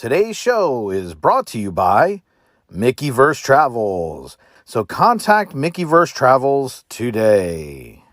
Today's show is brought to you by Mickeyverse Travels. So contact Mickeyverse Travels today.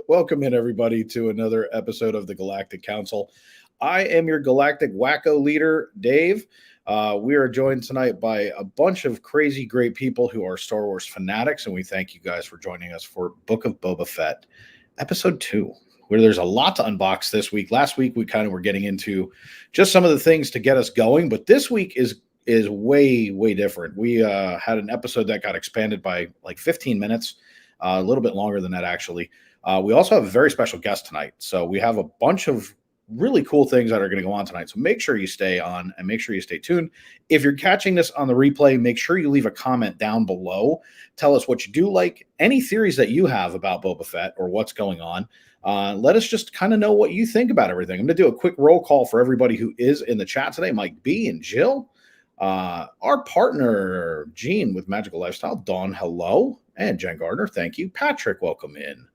Welcome in, everybody, to another episode of the Galactic Council. I am your Galactic Wacko leader, Dave. We are joined tonight by a bunch of crazy great people who are Star Wars fanatics, and we thank you guys for joining us for Book of Boba Fett, Episode 2, where there's a lot to unbox this week. Last week, we kind of were getting into just some of the things to get us going, but this week is way, way different. We had an episode that got expanded by like 15 minutes, a little bit longer than that, actually. We also have a very special guest tonight. So we have a bunch of really cool things that are going to go on tonight. So make sure you stay on and make sure you stay tuned. If you're catching this on the replay, make sure you leave a comment down below. Tell us what you do like, any theories that you have about Boba Fett or what's going on. Let us just kind of know what you think about everything. I'm going to do a quick roll call for everybody who is in the chat today. Mike B and Jill. Our partner, Gene with Magical Lifestyle. Dawn, hello. And Jen Gardner, thank you. Patrick, welcome in.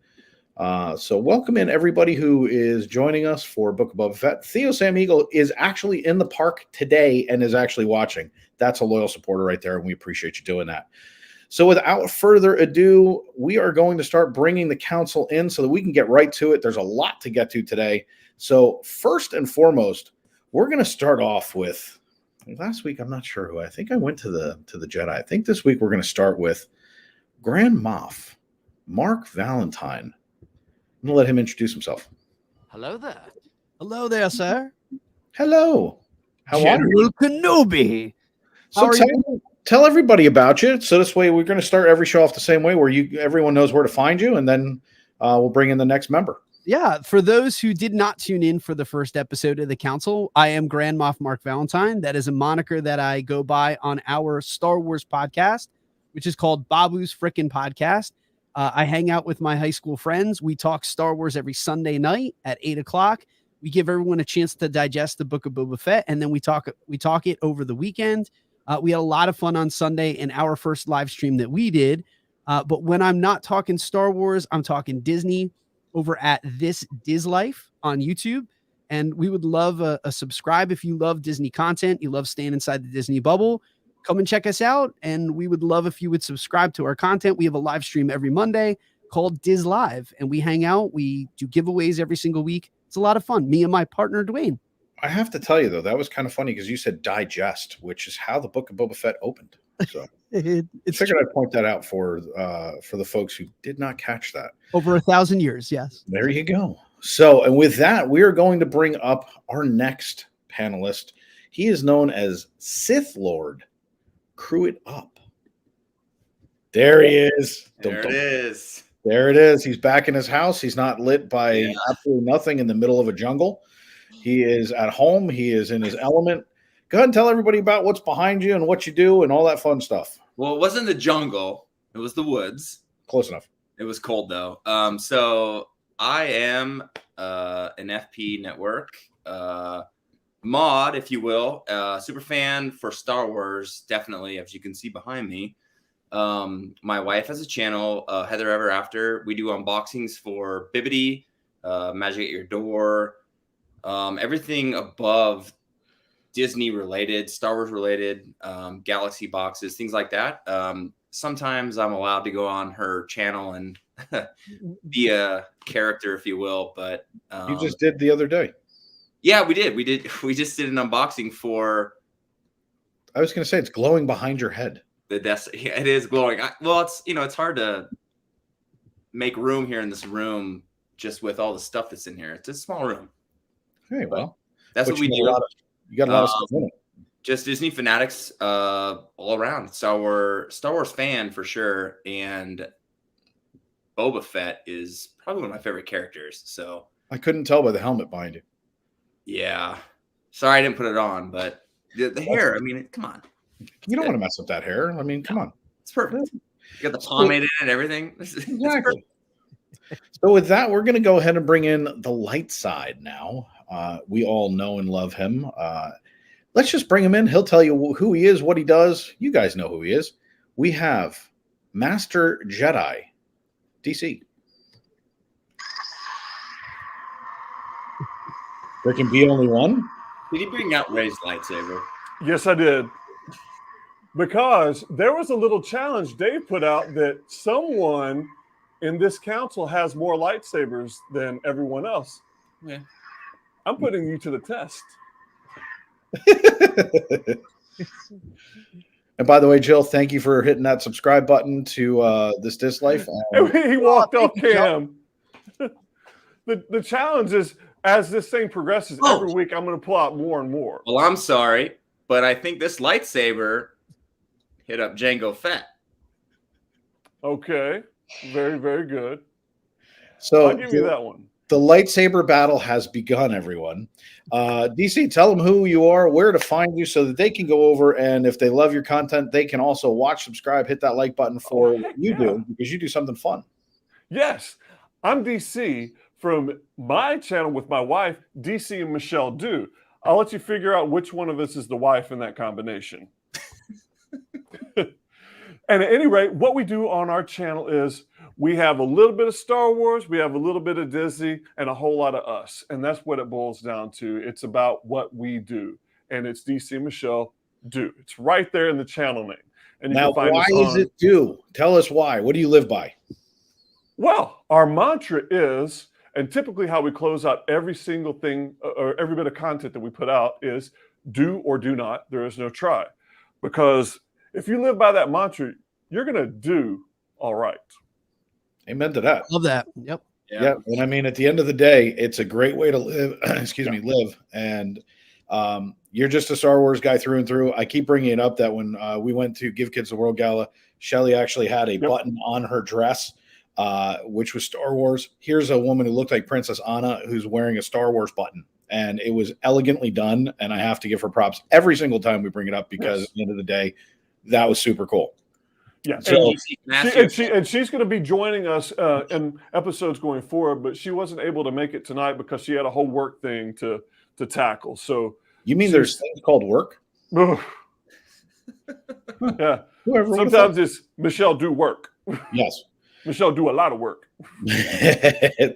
So welcome in everybody who is joining us for Book of Boba Fett. Theo Sam Eagle is actually in the park today and is actually watching. That's a loyal supporter right there, and we appreciate you doing that. So without further ado, we are going to start bringing the council in so that we can get right to it. There's a lot to get to today. So first and foremost, we're going to start off with, last week, I'm not sure who. I think I went to the Jedi. I think this week we're going to start with Grand Moff, Marc Valentine. I'm going to let him introduce himself. Hello there. Hello there, sir. Hello. How General are you? Kenobi. So tell everybody about you. So this way we're going to start every show off the same way where everyone knows where to find you, and then we'll bring in the next member. Yeah, for those who did not tune in for the first episode of the council, I am Grand Moff Marc Valentine. That is a moniker that I go by on our Star Wars podcast, which is called Babu's Frickin' Podcast. I hang out with my high school friends. We talk Star Wars every Sunday night at 8 o'clock. We give everyone a chance to digest the Book of Boba Fett, and then we talk it over the weekend. We had a lot of fun on Sunday in our first live stream that we did. But when I'm not talking Star Wars, I'm talking Disney over at This Diz Life on YouTube. And we would love a subscribe if you love Disney content, you love staying inside the Disney bubble. Come and check us out, and we would love if you would subscribe to our content. We have a live stream every Monday called Diz Live, and we hang out. We do giveaways every single week. It's a lot of fun. Me and my partner, Dwayne. I have to tell you, though, that was kind of funny because you said digest, which is how the Book of Boba Fett opened. So It's I figured I'd point that out for the folks who did not catch that. over 1,000 years, yes. There you go. So, and with that, we are going to bring up our next panelist. He is known as Sith Lord Krewitup. There he is. There it is. There it is. He's back in his house. He's not lit by absolutely nothing in the middle of a jungle. He is at home. He is in his element. Go ahead and tell everybody about what's behind you and what you do and all that fun stuff. Well, it wasn't the jungle. It was the woods. Close enough. It was cold, though. So I am an FP network mod, if you will. Super fan for Star Wars, definitely, as you can see behind me. My wife has a channel, Heather Ever After. We do unboxings for Bibbidi, Magic at Your Door, everything above Disney related, Star Wars related, Galaxy boxes, things like that. Sometimes I'm allowed to go on her channel and be a character, if you will. But you just did the other day. Yeah, we did. We just did an unboxing for. I was going to say it's glowing behind your head. It is glowing. It's hard to make room here in this room just with all the stuff that's in here. It's a small room. Hey, well, that's what we do. You got a lot of stuff in it. Just Disney fanatics all around. Star Wars fan for sure. And Boba Fett is probably one of my favorite characters. So I couldn't tell by the helmet behind you. Yeah. Sorry I didn't put it on, but the hair, I mean, come on. You don't want to mess up that hair. I mean, come on. It's perfect. You got the pomade in it and everything. Exactly. So with that, we're going to go ahead and bring in the light side now. We all know and love him. Let's just bring him in. He'll tell you who he is, what he does. You guys know who he is. We have Master Jedi, DC. There can be only one. Did he bring out Rey's lightsaber? Yes, I did. Because there was a little challenge Dave put out that someone in this council has more lightsabers than everyone else. Yeah. I'm putting you to the test. And by the way, Jill, thank you for hitting that subscribe button to this Dis Life. He walked off cam. The challenge is, as this thing progresses, every week I'm going to pull out more and more. Well, I'm sorry, but I think this lightsaber hit up Jango Fett. Okay. Very, very good. So I'll give you that one. The lightsaber battle has begun, everyone. DC, tell them who you are, where to find you so that they can go over, and if they love your content, they can also watch, subscribe, hit that like button for what you do, because you do something fun. Yes. I'm DC from my channel with my wife, DC and Michelle Do. I'll let you figure out which one of us is the wife in that combination. And at any rate, what we do on our channel is we have a little bit of Star Wars, we have a little bit of Disney, and a whole lot of us. And that's what it boils down to. It's about what we do. And it's DC and Michelle Do. It's right there in the channel name. And you now, can find why us is it Do? Tell us why. What do you live by? Well, our mantra is, and typically how we close out every single thing or every bit of content that we put out is do or do not. There is no try. Because if you live by that mantra, you're going to do all right. Amen to that. Love that. Yep. Yeah. And I mean, at the end of the day, it's a great way to live. Live. And you're just a Star Wars guy through and through. I keep bringing it up that when we went to Give Kids the World Gala, Shelly actually had a button on her dress, which was Star Wars. Here's a woman who looked like Princess Anna who's wearing a Star Wars button. And it was elegantly done. And I have to give her props every single time we bring it up because at the end of the day, that was super cool. Yeah, so, and she's going to be joining us in episodes going forward, but she wasn't able to make it tonight because she had a whole work thing to tackle. So you mean there's things called work? Yeah. Sometimes it's Michelle Do work. Yes. Michelle Do a lot of work.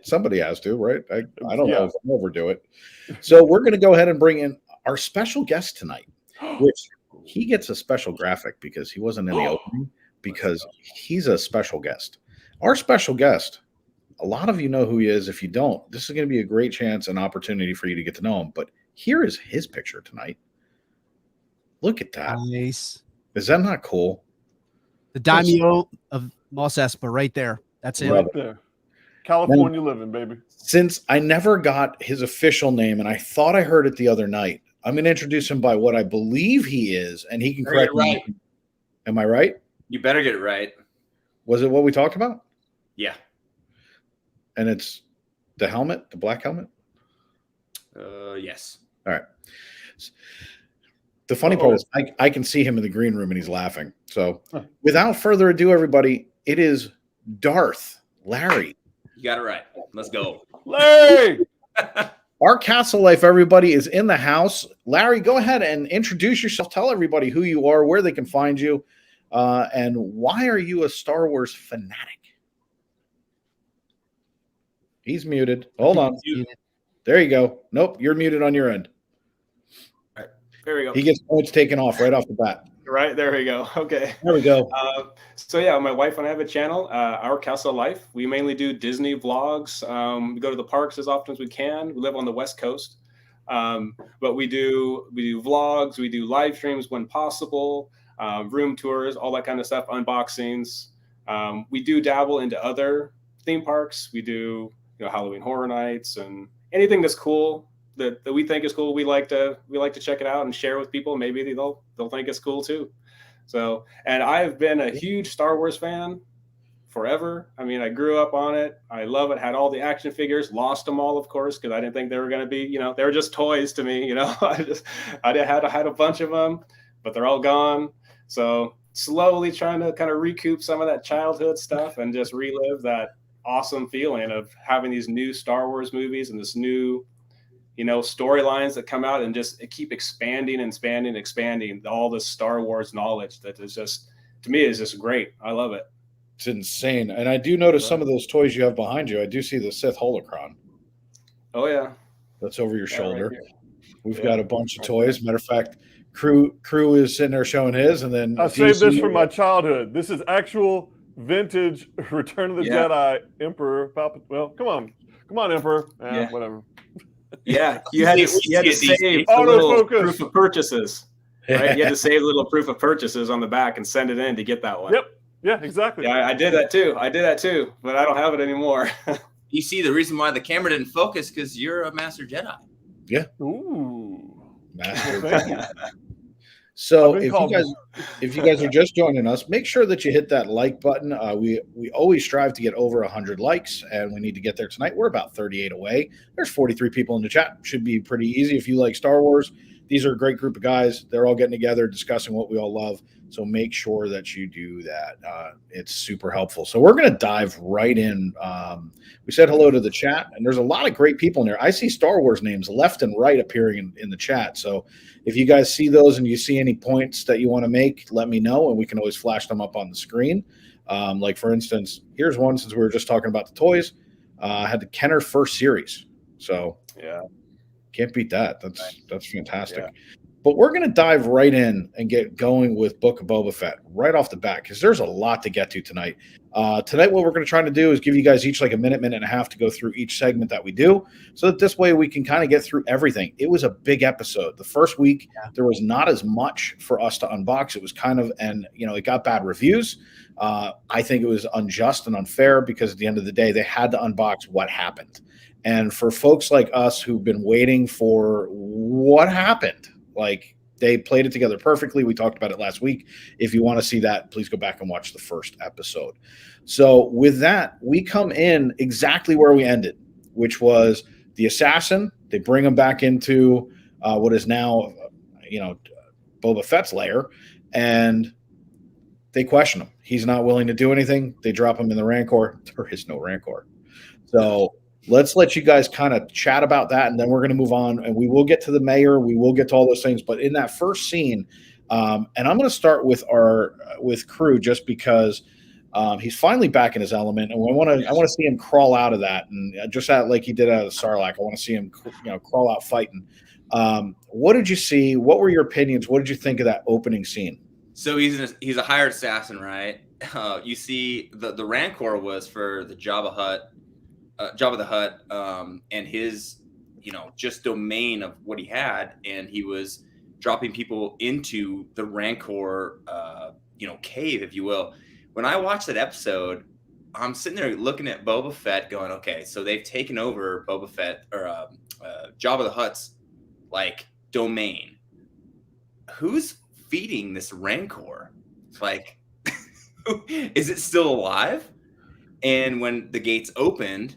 Somebody has to, right? I don't know if I'll overdo it. So we're going to go ahead and bring in our special guest tonight, which he gets a special graphic because he wasn't in the opening. Because he's a special guest. Our special guest, a lot of you know who he is. If you don't, this is going to be a great chance and opportunity for you to get to know him. But here is his picture tonight. Look at that. Nice. Is that not cool? The daimyo of Mos Espa right there. That's it. Right there. California living, baby. Since I never got his official name, and I thought I heard it the other night, I'm going to introduce him by what I believe he is, and he can correct me. Am I right? You better get it right. Was it what we talked about? Yeah. And it's the helmet, the black helmet? Yes. All right. The funny part is I can see him in the green room and he's laughing. So without further ado, everybody, it is Darth Larry. You got it right. Let's go. Larry! Our Castle Life, everybody, is in the house. Larry, go ahead and introduce yourself. Tell everybody who you are, where they can find you, and why are you a Star Wars fanatic? He's muted. Hold on. There you go. Nope, you're muted on your end. There we go. He gets points taken off right off the bat. Right, there we go. Okay. There we go. So yeah, my wife and I have a channel, Our Castle Life. We mainly do Disney vlogs. We go to the parks as often as we can. We live on the West Coast. But we do vlogs, we do live streams when possible, room tours, all that kind of stuff, unboxings. We do dabble into other theme parks. We do Halloween Horror Nights and anything that's cool. That we think is cool, we like to check it out and share with people. Maybe they'll think it's cool too. So, and I've been a huge Star Wars fan forever. I mean, I grew up on it. I love it. Had all the action figures, lost them all, of course, because I didn't think they were going to be. They were just toys to me. I had a bunch of them, but they're all gone. So slowly trying to kind of recoup some of that childhood stuff and just relive that awesome feeling of having these new Star Wars movies and this new storylines that come out and just keep expanding and expanding all this Star Wars knowledge that is just, to me, is just great. I love it. It's insane. And I do notice some of those toys you have behind you. I do see the Sith holocron. Oh, yeah. That's over your shoulder. Right. We've got a bunch of toys. Matter of fact, Crew is sitting there showing his. And then I saved this from my childhood. This is actual vintage Return of the Jedi Emperor Palpatine. Well, come on, Emperor. Whatever. Yeah, you had to save the little proof of purchases, right? You had to save the little proof of purchases on the back and send it in to get that one. Yep. Yeah, exactly. Yeah, I did that too, but I don't have it anymore. You see, the reason why the camera didn't focus because you're a Master Jedi. Yeah. Ooh. Master. So if you guys are just joining us, make sure that you hit that like button. We always strive to get over 100 likes, and we need to get there tonight. We're about 38 away. There's 43 people in the chat. Should be pretty easy if you like Star Wars. These are a great group of guys. They're all getting together, discussing what we all love. So make sure that you do that. It's super helpful. So we're going to dive right in. We said hello to the chat, and there's a lot of great people in there. I see Star Wars names left and right appearing in the chat. So if you guys see those and you see any points that you want to make, let me know, and we can always flash them up on the screen. Like, for instance, here's one, since we were just talking about the toys. I had the Kenner first series. So yeah, can't beat that. That's fantastic. Yeah. But we're going to dive right in and get going with Book of Boba Fett right off the bat, because there's a lot to get to tonight. Tonight, what we're going to try to do is give you guys each like a minute and a half to go through each segment that we do, so that this way we can kind of get through everything. It was a big episode. The first week, there was not as much for us to unbox. It was kind of, it got bad reviews. I think it was unjust and unfair, because at the end of the day, they had to unbox what happened. And for folks like us who've been waiting for what happened, like, they played it together perfectly. We talked about it last week. If you want to see that, please go back and watch the first episode. So with that, we come in exactly where we ended, which was the assassin. They bring him back into what is now, Boba Fett's lair, and they question him. He's not willing to do anything. They drop him in the Rancor. There is no Rancor. So let's let you guys kind of chat about that, and then we're going to move on, and we will get to the mayor. We will get to all those things. But in that first scene, and I'm going to start with Crew, just because he's finally back in his element, and I want to see him crawl out of that, and just like he did out of Sarlacc. I want to see him, crawl out fighting. What did you see? What were your opinions? What did you think of that opening scene? So he's a hired assassin, right? You see, the Rancor was for the Jabba the Hutt, and his, just domain of what he had, and he was dropping people into the Rancor, cave, if you will. When I watched that episode, I'm sitting there looking at Boba Fett, going, "Okay, so they've taken over Boba Fett or Jabba the Hutt's domain. Who's feeding this Rancor? Like, is it still alive?" And when the gates opened,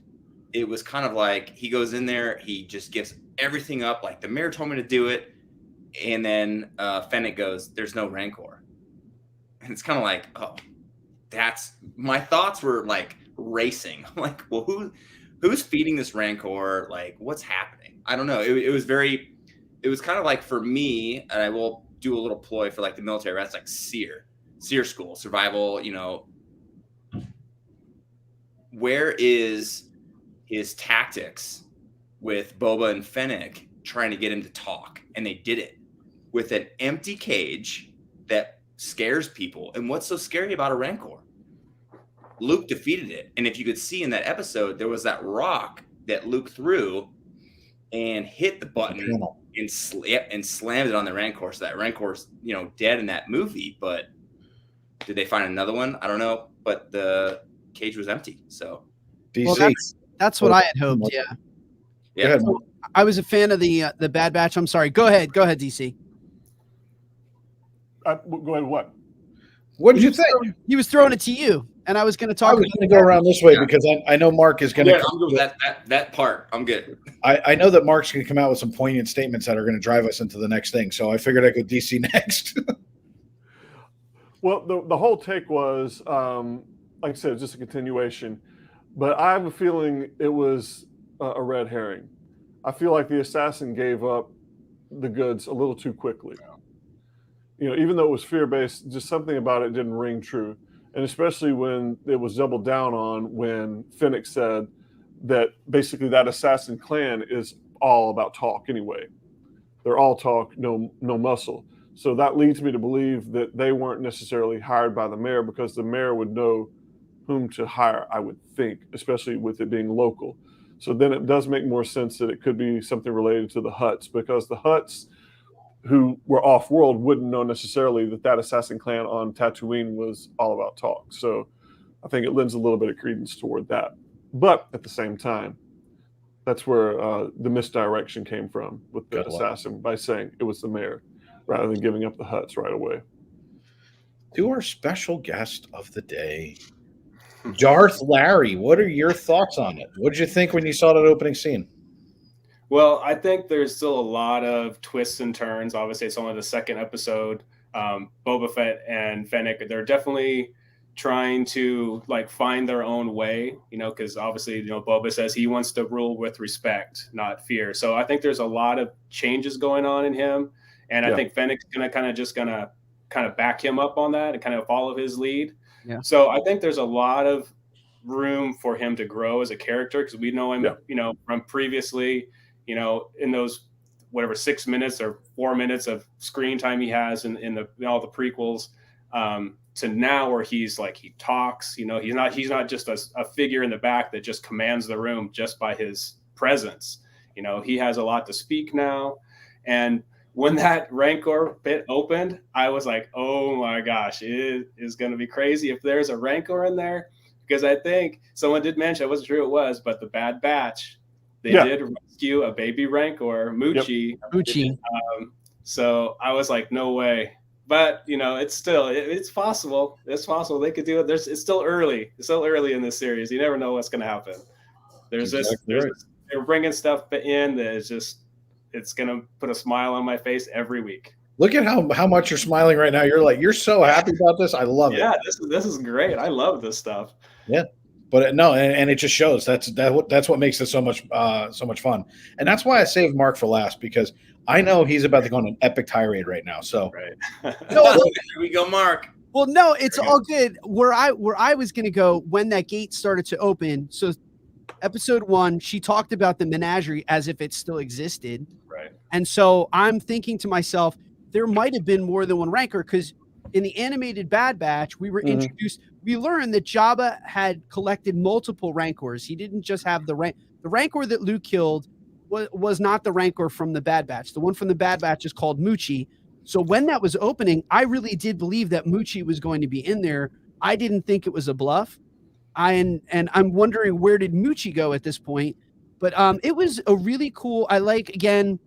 it was kind of like he goes in there, he just gives everything up. Like, the mayor told me to do it. And then Fennec goes, "There's no Rancor." And it's kind of like, oh, that's my thoughts were like racing. I'm like, well, who's feeding this Rancor? Like, what's happening? I don't know. It was kind of like, for me, and I will do a little ploy for like the military, that's like SEER school, survival, you know. Where is his tactics with Boba and Fennec trying to get him to talk? And they did it with an empty cage that scares people. And what's so scary about a Rancor? Luke defeated it. And if you could see in that episode, there was that rock that Luke threw and hit the button and slammed it on the Rancor. So that Rancor's, you know, dead in that movie. But did they find another one? I don't know. But the cage was empty. So DC. Well, that's what I had hoped. Yeah. Yeah. I was a fan of the Bad Batch. I'm sorry. Go ahead, DC. Go ahead. What? What did you think? He was throwing it to you, and I was going to talk. I was going to go around this way because I know Marc is going to. I'm good with that part. I'm good. I know that Marc's going to come out with some poignant statements that are going to drive us into the next thing. So I figured I'd go DC next. Well, the whole take was, like I said, just a continuation. But I have a feeling it was a red herring. I feel like the assassin gave up the goods a little too quickly. You know, even though it was fear-based, just something about it didn't ring true. And especially when it was doubled down on when Fennec said that basically that assassin clan is all about talk anyway. They're all talk, no muscle. So that leads me to believe that they weren't necessarily hired by the mayor, because the mayor would know whom to hire, I would think, especially with it being local. So then it does make more sense that it could be something related to the Hutts, because the Hutts who were off-world wouldn't know necessarily that assassin clan on Tatooine was all about talk. So I think it lends a little bit of credence toward that. But at the same time, that's where the misdirection came from with the assassin, by saying it was the mayor rather than giving up the Hutts right away. To our special guest of the day, Darth Larry. What are your thoughts on it? What did you think when you saw that opening scene? Well, I think there's still a lot of twists and turns. Obviously, it's only the second episode. Boba Fett and Fennec, they're definitely trying to like find their own way, you know, because obviously, you know, Boba says he wants to rule with respect, not fear. So I think there's a lot of changes going on in him. And I think Fennec's gonna kind of back him up on that and kind of follow his lead. Yeah. So I think there's a lot of room for him to grow as a character, because we know him, you know, from previously, you know, in those whatever 6 minutes or 4 minutes of screen time he has in all the prequels, to now where he's like, he talks, you know, he's not just a figure in the back that just commands the room just by his presence. You know, he has a lot to speak now. And when that Rancor pit opened, I was like, oh my gosh, it is going to be crazy if there's a Rancor in there. Because I think someone did mention, I wasn't sure it was, but the Bad Batch, they did rescue a baby Rancor, Moochie. Moochie. So I was like, no way. But, you know, it's still, it's possible. It's possible they could do it. It's still early. It's still early in this series. You never know what's going to happen. They're bringing stuff in that is just, it's going to put a smile on my face every week. Look at how much you're smiling right now. You're so happy about this. I love it. Yeah, this is great. I love this stuff. Yeah. But no, and it just shows that's what makes it so much fun. And that's why I saved Marc for last, because I know he's about to go on an epic tirade right now. So here we go, Marc. Well, no, it's all good. Where I was going to go when that gate started to open. So episode 1, she talked about the menagerie as if it still existed. Right. And so I'm thinking to myself, there might have been more than one Rancor, because in the animated Bad Batch, we were introduced. We learned that Jabba had collected multiple Rancors. He didn't just have the Rancor that Luke killed was not the Rancor from the Bad Batch. The one from the Bad Batch is called Moochie. So when that was opening, I really did believe that Moochie was going to be in there. I didn't think it was a bluff. And I'm wondering, where did Moochie go at this point? But it was a really cool. I like, again,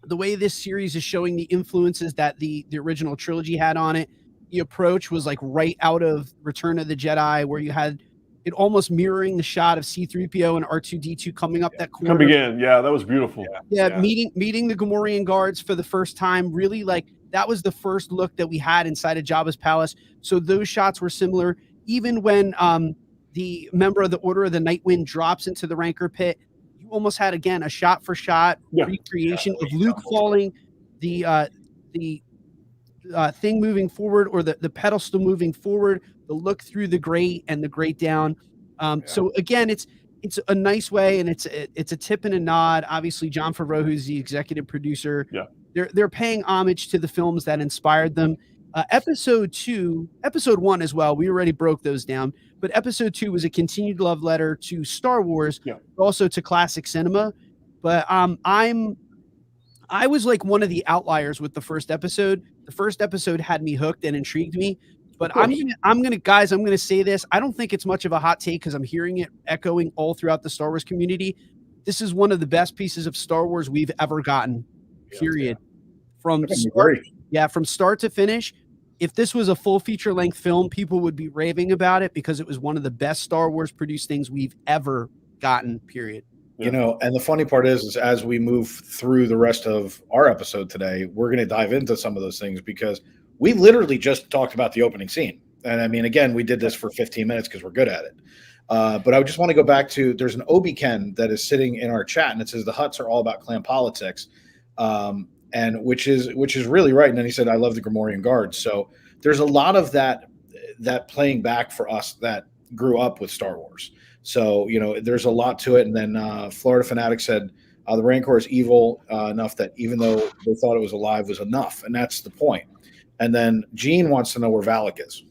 the way this series is showing the influences that the original trilogy had on it. The approach was like right out of Return of the Jedi, where you had it almost mirroring the shot of C-3PO and R2-D2 coming up that corner. Coming in, yeah, that was beautiful. Yeah. Meeting the Gamorrean guards for the first time. Really, like, that was the first look that we had inside of Jabba's palace. So those shots were similar. Even when the member of the Order of the Night Wind drops into the Rancor pit, you almost had, again, a shot for shot recreation of Luke falling, the thing moving forward, or the pedestal moving forward, the look through the grate and the grate down. So again, it's a nice way, and it's a tip and a nod. Obviously, Jon Favreau, who's the executive producer, they're paying homage to the films that inspired them. Episode 1 as well. We already broke those down, but episode 2 was a continued love letter to Star Wars, but also to classic cinema. But I was like one of the outliers with the first episode. The first episode had me hooked and intrigued me. But I'm gonna say this. I don't think it's much of a hot take because I'm hearing it echoing all throughout the Star Wars community. This is one of the best pieces of Star Wars we've ever gotten. Period. From start to finish. If this was a full feature length film, people would be raving about it because it was one of the best Star Wars produced things we've ever gotten. Period. You know, and the funny part is as we move through the rest of our episode today, we're going to dive into some of those things because we literally just talked about the opening scene. And I mean, again, we did this for 15 minutes because we're good at it. But I just want to go back to, there's an Obi-Ken that is sitting in our chat, and it says the Hutts are all about clan politics, and which is really right. And then he said, I love the Gamorrean Guards. So there's a lot of that playing back for us that grew up with Star Wars. So, you know, there's a lot to it. And then Florida Fanatic said the Rancor is evil enough that even though they thought it was alive was enough. And that's the point. And then Gene wants to know where Valak is.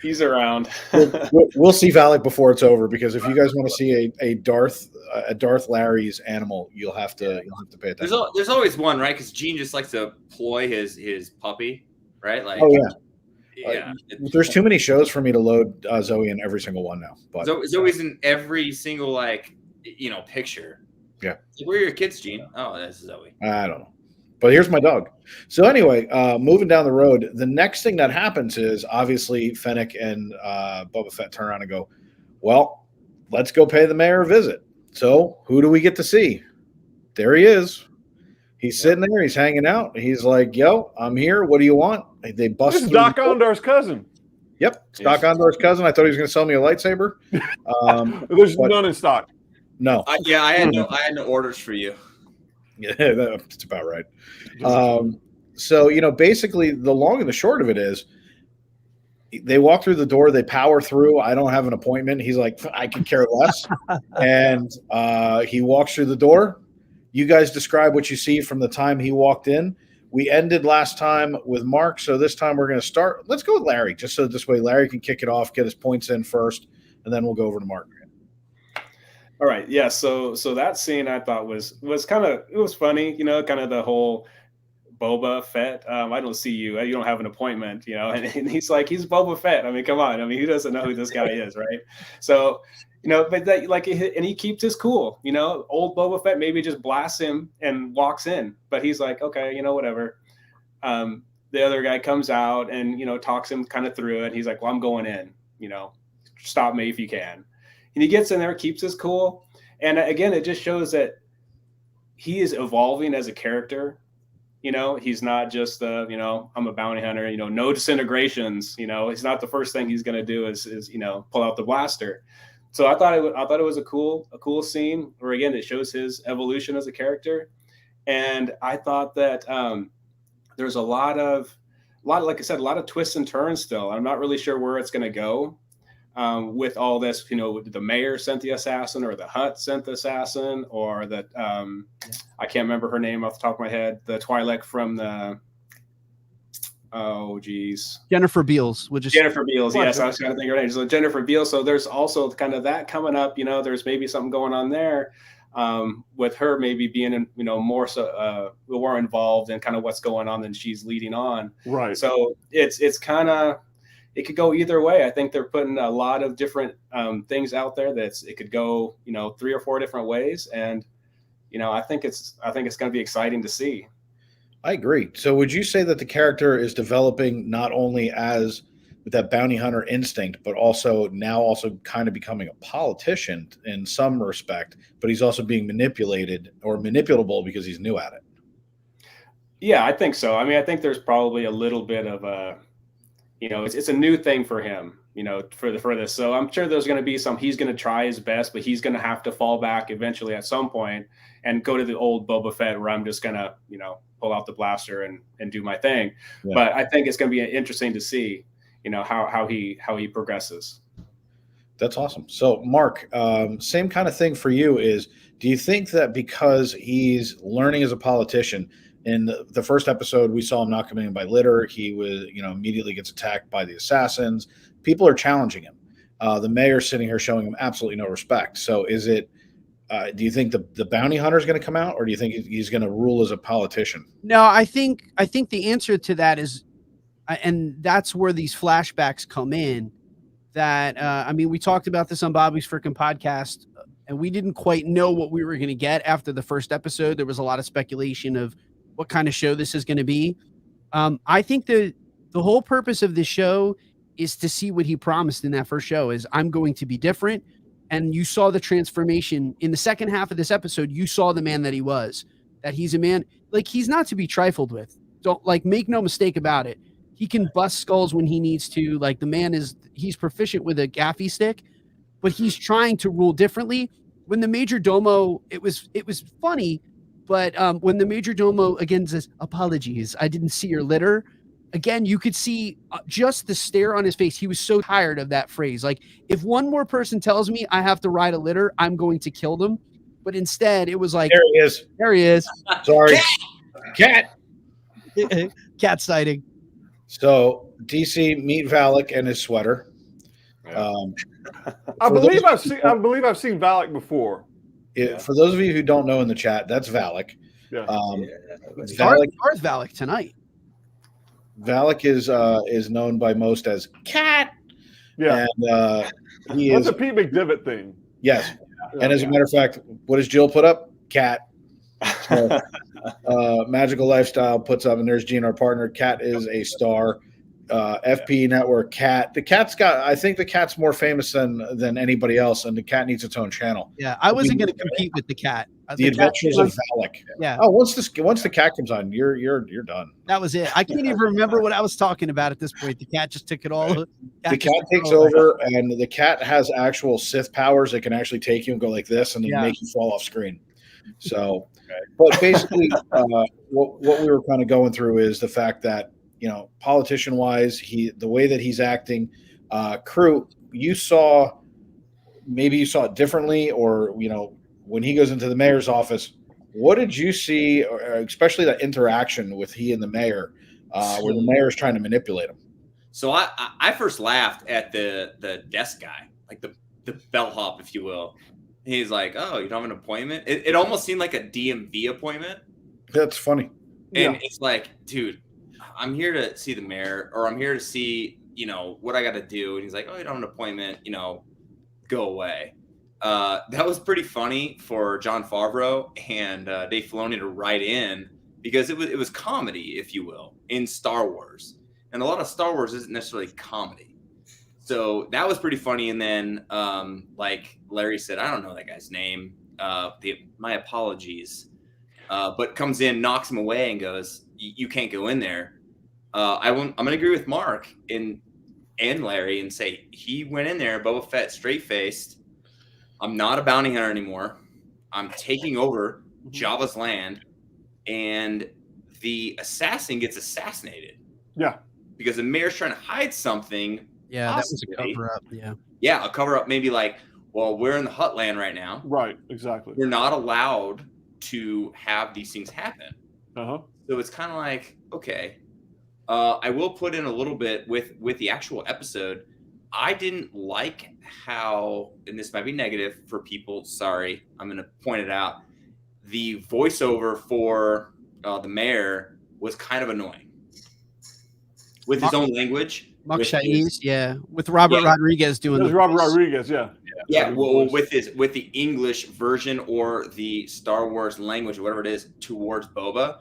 He's around. We'll see Valak before it's over, because if you guys want to see a Darth Larry's animal, you'll have to pay attention. There's always one, right? Because Gene just likes to ploy his puppy, right? Like, there's too many shows for me to load Zoe in every single one now. But Zoe's in every single picture. Yeah. Like, where are your kids, Gene? Oh, that's Zoe. I don't know. But here's my dog. So anyway, moving down the road, the next thing that happens is obviously Fennec and Boba Fett turn around and go, well, let's go pay the mayor a visit. So who do we get to see? There he is. He's sitting there. He's hanging out. He's like, yo, I'm here. What do you want? They bust. This is Doc Ondar's cousin. Yep. It's Doc Ondar's cousin. I thought he was going to sell me a lightsaber. There's none in stock. No. I had no orders for you. Yeah, that's about right. So, you know, basically the long and the short of it is they walk through the door, they power through. I don't have an appointment. He's like, I could care less. And he walks through the door. You guys describe what you see from the time he walked in. We ended last time with Marc, so this time we're going to start. Let's go with Larry, just so this way Larry can kick it off, get his points in first, and then we'll go over to Marc. All right. Yeah. So that scene I thought was kind of, it was funny, you know, kind of the whole Boba Fett. I don't see you. You don't have an appointment, you know, and he's like, he's Boba Fett. I mean, come on. I mean, who doesn't know who this guy is, right? So, you know, but that, like, and he keeps his cool, you know, old Boba Fett maybe just blasts him and walks in, but he's like, okay, you know, whatever. The other guy comes out and, you know, talks him kind of through it. He's like, well, I'm going in, you know, stop me if you can. And he gets in there, keeps his cool. And again, it just shows that he is evolving as a character. You know, he's not just you know, I'm a bounty hunter, you know, no disintegrations, you know, it's not the first thing he's going to do is, you know, pull out the blaster. So I thought it was a cool scene where, again, it shows his evolution as a character. And I thought that there's a lot of, like I said, a lot of twists and turns still. I'm not really sure where it's going to go. With all this, you know, the mayor sent the assassin, or the Hutt sent the assassin, or the I can't remember her name off the top of my head. The Twi'lek from the Jennifer Beals. Jennifer Beals. Yes, I was trying to think of her name. So Jennifer Beals. So there's also kind of that coming up. You know, there's maybe something going on there with her maybe being, you know, more involved in kind of what's going on than she's leading on. Right. So it's kind of. It could go either way. I think they're putting a lot of different things out there it could go, you know, 3 or 4 different ways. And, you know, I think it's going to be exciting to see. I agree. So would you say that the character is developing not only as that bounty hunter instinct, but also kind of becoming a politician in some respect, but he's also being manipulated or manipulable because he's new at it. Yeah, I think so. I mean, I think there's probably a little bit of a, it's a new thing for him, for this. So I'm sure there's going to be he's going to try his best, but he's going to have to fall back eventually at some point and go to the old Boba Fett where I'm just going to, pull out the blaster and do my thing. Yeah. But I think it's going to be interesting to see, how he progresses. That's awesome. So Mark, same kind of thing for you do you think that because he's learning as a politician, in the first episode, we saw him not coming in by litter. He was, immediately gets attacked by the assassins. People are challenging him. The mayor's sitting here showing him absolutely no respect. So is it, do you think the bounty hunter is going to come out, or do you think he's going to rule as a politician? No, I think the answer to that is, and that's where these flashbacks come in, that, we talked about this on Bobby's freaking podcast, and we didn't quite know what we were going to get after the first episode. There was a lot of speculation of what kind of show this is going to be. I think the whole purpose of this show is to see what he promised in that first show is I'm going to be different. And you saw the transformation in the second half of this episode. You saw the man that he was, that he's a man, like he's not to be trifled with. Don't make no mistake about it. He can bust skulls when he needs to. Like the man he's proficient with a gaffy stick, but he's trying to rule differently. When the Major Domo, it was funny. But when the Major Domo again says, apologies, I didn't see your litter. Again, you could see just the stare on his face. He was so tired of that phrase. Like, if one more person tells me I have to ride a litter, I'm going to kill them. But instead, it was like, there he is. There he is. Sorry. Cat. Cat sighting. So, DC, meet Valak and his sweater. I believe I've seen Valak before. For those of you who don't know in the chat, that's Valak. Yeah. Where's Valak tonight? Valak is known by most as Cat. Yeah. And That's a Pete McDivitt thing. Yes. And as a matter of fact, what does Jill put up? Cat. So, Magical Lifestyle puts up, and there's Gene, our partner. Cat is a star. FP Network, Cat. I think the Cat's more famous than anybody else, and the Cat needs its own channel. Yeah, I wasn't going to compete with the Cat. The Adventures of Valak. Yeah. Oh, once the Cat comes on, you're done. That was it. I can't even remember what I was talking about at this point. The Cat just took it all. The Cat takes over, and the Cat has actual Sith powers that can actually take you and go like this, and then make you fall off screen. So, but basically, what we were kind of going through is the fact that, politician wise, the way that he's acting, Crew, you saw it differently, or, when he goes into the mayor's office, what did you see, especially that interaction with he and the mayor, where the mayor is trying to manipulate him? So I first laughed at the desk guy, like the bellhop, if you will. He's like, oh, you don't have an appointment? It almost seemed like a DMV appointment. That's funny. And it's like, dude, I'm here to see the mayor, or I'm here to see, what I got to do. And he's like, oh, you don't have an appointment, go away. That was pretty funny for Jon Favreau and Dave Filoni to write in, because it was comedy, if you will, in Star Wars. And a lot of Star Wars isn't necessarily comedy. So that was pretty funny. And then, like Larry said, I don't know that guy's name. My apologies. But comes in, knocks him away, and goes, "You can't go in there." I'm going to agree with Mark and Larry and say he went in there, Boba Fett, straight-faced. I'm not a bounty hunter anymore. I'm taking over Jabba's land, and the assassin gets assassinated. Yeah, because the mayor's trying to hide something. Yeah, possibly. That was a cover-up. Yeah, a cover-up. Maybe like, well, we're in the Hutt land right now. Right, exactly. We're not allowed to have these things happen. Uh-huh. So it's kind of like, okay. I will put in a little bit with the actual episode. I didn't like how, and this might be negative for people, sorry, I'm going to point it out. The voiceover for the mayor was kind of annoying. With his own language. With Robert Rodriguez doing it. Robert Rodriguez, yeah. Well, with the English version or the Star Wars language, whatever it is, towards Boba,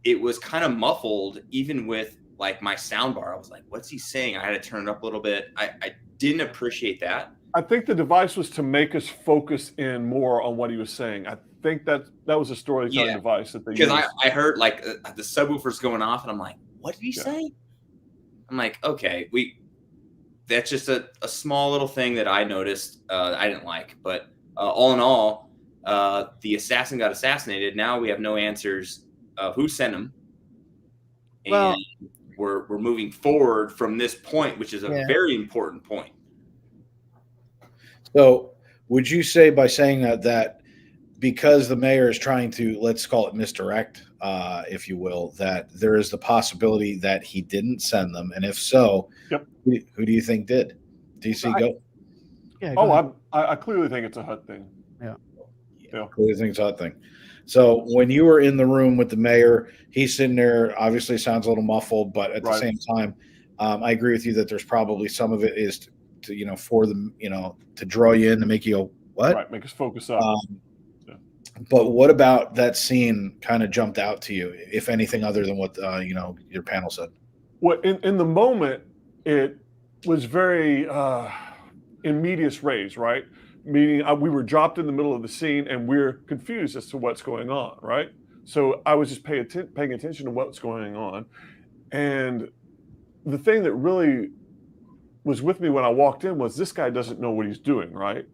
it was kind of muffled, even with like my sound bar. I was like, what's he saying? I had to turn it up a little bit. I didn't appreciate that. I think the device was to make us focus in more on what he was saying. I think that was a storytelling device that they used. Because I heard like the subwoofers going off, and I'm like, what did he say? I'm like, okay, that's just a small little thing that I noticed I didn't like. But all in all, the assassin got assassinated. Now we have no answers of who sent him. And Well, we're moving forward from this point, which is a very important point. So would you say by saying that because the mayor is trying to, let's call it misdirect, if you will, that there is the possibility that he didn't send them? And if so, who do you think did? DC, go. Yeah, I clearly think it's a HUD thing. Yeah. Clearly think it's a HUD thing. So when you were in the room with the mayor, he's sitting there, obviously sounds a little muffled, but at the same time, I agree with you that there's probably some of it is to for them, to draw you in, to make you go, what? Right, make us focus up. But what about that scene kind of jumped out to you, if anything other than what your panel said? Well, in the moment, it was very in medias res, right? Meaning we were dropped in the middle of the scene and we're confused as to what's going on, right? So I was just paying attention to what's going on. And the thing that really was with me when I walked in was this guy doesn't know what he's doing, right?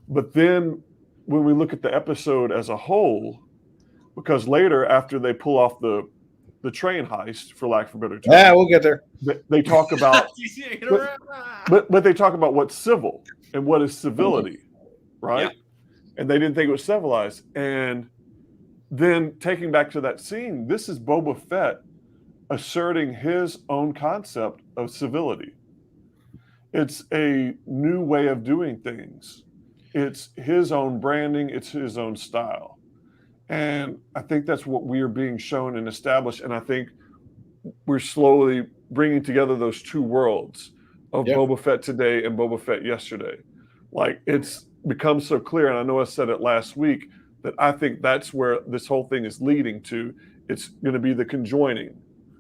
But then when we look at the episode as a whole, because later after they pull off the train heist, for lack of a better term, we'll get there. They talk about, but they talk about what's civil and what is civility, right? Yeah. And they didn't think it was civilized. And then taking back to that scene, this is Boba Fett asserting his own concept of civility. It's a new way of doing things. It's his own branding. It's his own style. And I think that's what we are being shown and established. And I think we're slowly bringing together those two worlds of Boba Fett today and Boba Fett yesterday. Like, it's become so clear, and I know I said it last week, that I think that's where this whole thing is leading to. It's going to be the conjoining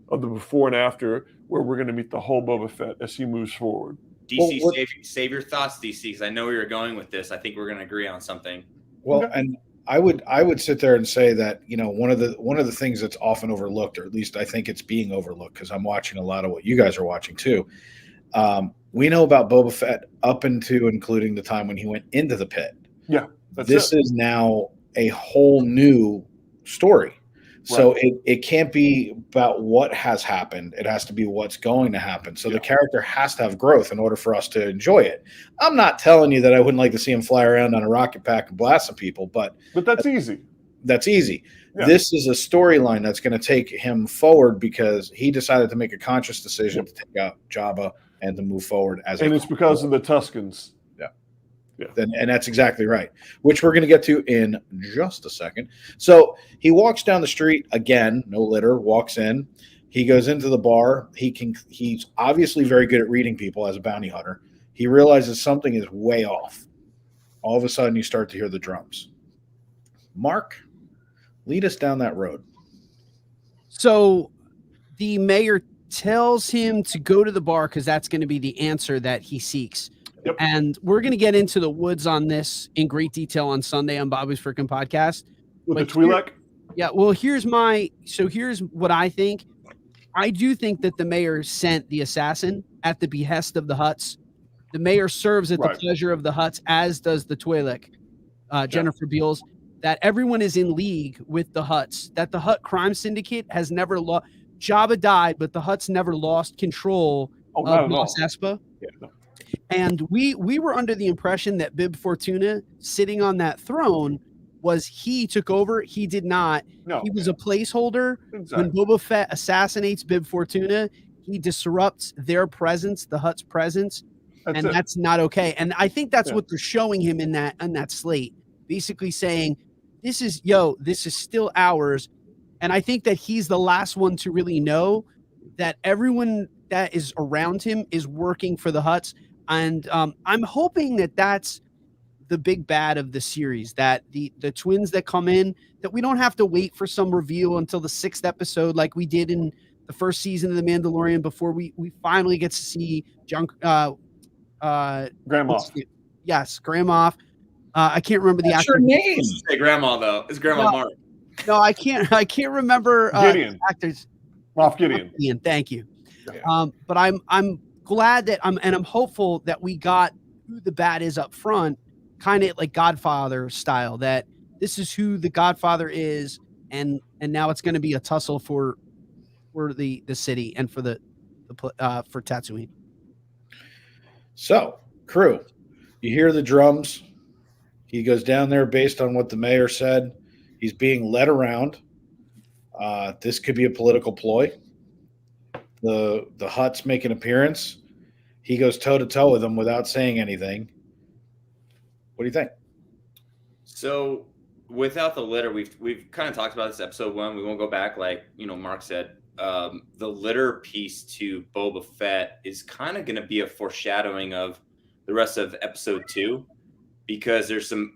of the before and after, where we're going to meet the whole Boba Fett as he moves forward. DC, save your thoughts, DC, because I know where you're going with this. I think we're going to agree on something. Well, and I would sit there and say that, one of the things that's often overlooked, or at least I think it's being overlooked, because I'm watching a lot of what you guys are watching too. We know about Boba Fett up into including the time when he went into the pit. Yeah. This is now a whole new story. So it can't be about what has happened. It has to be what's going to happen. So the character has to have growth in order for us to enjoy it. I'm not telling you that I wouldn't like to see him fly around on a rocket pack and blast some people, but that's easy. That's easy. Yeah. This is a storyline that's going to take him forward because he decided to make a conscious decision to take out Jabba and to move forward and it's because of the Tuskens. Yeah. And that's exactly right, which we're going to get to in just a second. So he walks down the street again, no litter, walks in. He goes into the bar. He's obviously very good at reading people as a bounty hunter. He realizes something is way off. All of a sudden, you start to hear the drums. Mark, lead us down that road. So the mayor tells him to go to the bar because that's going to be the answer that he seeks. Yep. And we're going to get into the woods on this in great detail on Sunday on Bobby's Frickin' Podcast. With the Twi'lek? Yeah, well, here's what I think. I do think that the mayor sent the assassin at the behest of the Hutts. The mayor serves at the pleasure of the Hutts, as does the Twi'lek, Jennifer Beals, that everyone is in league with the Hutts, that the Hutt crime syndicate has never lost. Jabba died, but the Hutts never lost control of Mos Espa. Yeah, no. And we were under the impression that Bib Fortuna sitting on that throne was he took over. He did not. No, he was a placeholder. Exactly. When Boba Fett assassinates Bib Fortuna, he disrupts their presence, the Hutt's presence, that's not okay. And I think that's what they're showing him in that slate, basically saying, this is still ours. And I think that he's the last one to really know that everyone that is around him is working for the Hutts. And I'm hoping that that's the big bad of the series, that the twins that come in, that we don't have to wait for some reveal until the 6th episode like we did in the first season of The Mandalorian before we finally get to see Grand Moff. Yes, Grand Moff. I can't remember the What's actor. your name? Say grandma though. It's Grandma No. Mark. No, I can't remember Gideon. actors. Moff Gideon. Gideon, thank you. Yeah. But I'm glad that I'm hopeful that we got who the bad is up front, kind of like Godfather style, that this is who the Godfather is, and now it's going to be a tussle for the city and for for Tatooine. So, crew, you hear the drums. He goes down there based on what the mayor said. He's being led around. This could be a political ploy. The Hutts make an appearance. He goes toe to toe with them without saying anything. What do you think? So without the litter, we've kind of talked about this episode 1. We won't go back, like Mark said. The litter piece to Boba Fett is kind of going to be a foreshadowing of the rest of episode 2, because there's some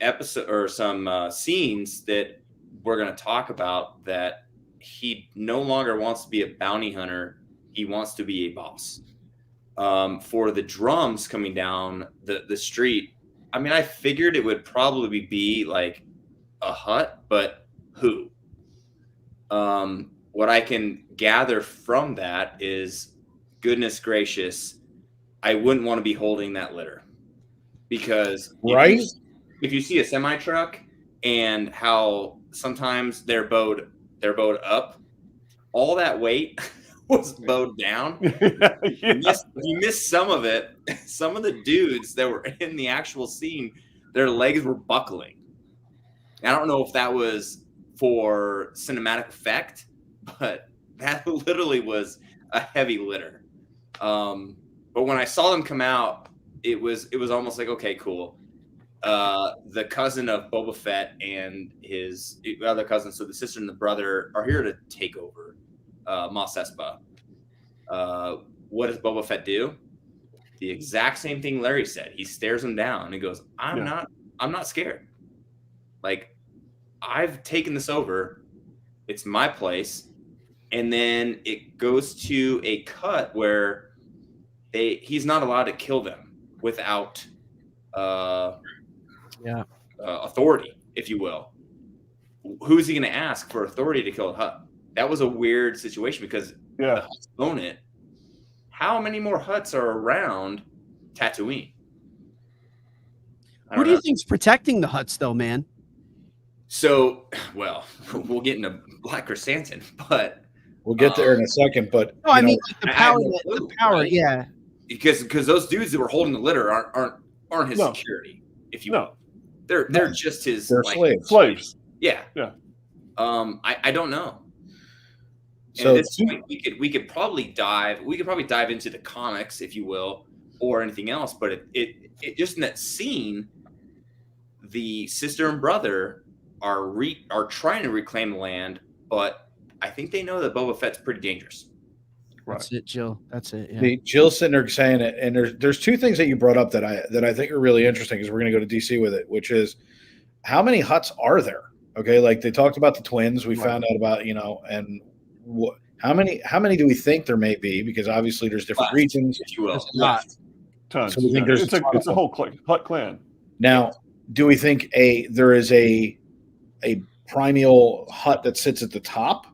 scenes that we're going to talk about that he no longer wants to be a bounty hunter. He wants to be a boss. For the drums coming down the street, I mean, I figured it would probably be like a Hutt, but who? What I can gather from that is, goodness gracious, I wouldn't want to be holding that litter, because Right? if you see a semi truck and how sometimes they're bowed up, all that weight was bowed down. You missed some of it. Some of the dudes that were in the actual scene, their legs were buckling. I don't know if that was for cinematic effect, but that literally was a heavy litter. But when I saw them come out, it was almost like, okay, cool. The cousin of Boba Fett and his other cousin, so the sister and the brother, are here to take over Mos Espa. What does Boba Fett do? The exact same thing Larry said. He stares him down and he goes, I'm not scared. Like, I've taken this over. It's my place. And then it goes to a cut where he's not allowed to kill them without authority, if you will. Who's he going to ask for authority to kill a Hutt? That was a weird situation, because the Hutts own it. How many more Hutts are around Tatooine? Who do you think's protecting the Hutts, though, man? So, well, we'll get into Black Krrsantan, but We'll get there in a second. But no, I mean, like I have no the clue, power, right? yeah. Because those dudes that were holding the litter aren't his security, if you will. They're just his slaves. Yeah. Yeah. I don't know. So at this point, we could probably dive into the comics, if you will, or anything else. But it just in that scene, the sister and brother are trying to reclaim the land, but I think they know that Boba Fett's pretty dangerous. Right. That's it, Jill. That's it. Yeah. Jill's sitting there saying it, and there's two things that you brought up that I think are really interesting, because we're going to go to DC with it, which is, how many Hutts are there? Okay, like they talked about the twins, we found out about, and how many do we think there may be? Because obviously there's different regions, if you will. Tons. So we think there's it's a whole Hutt clan. Now, do we think there is a primeval Hutt that sits at the top,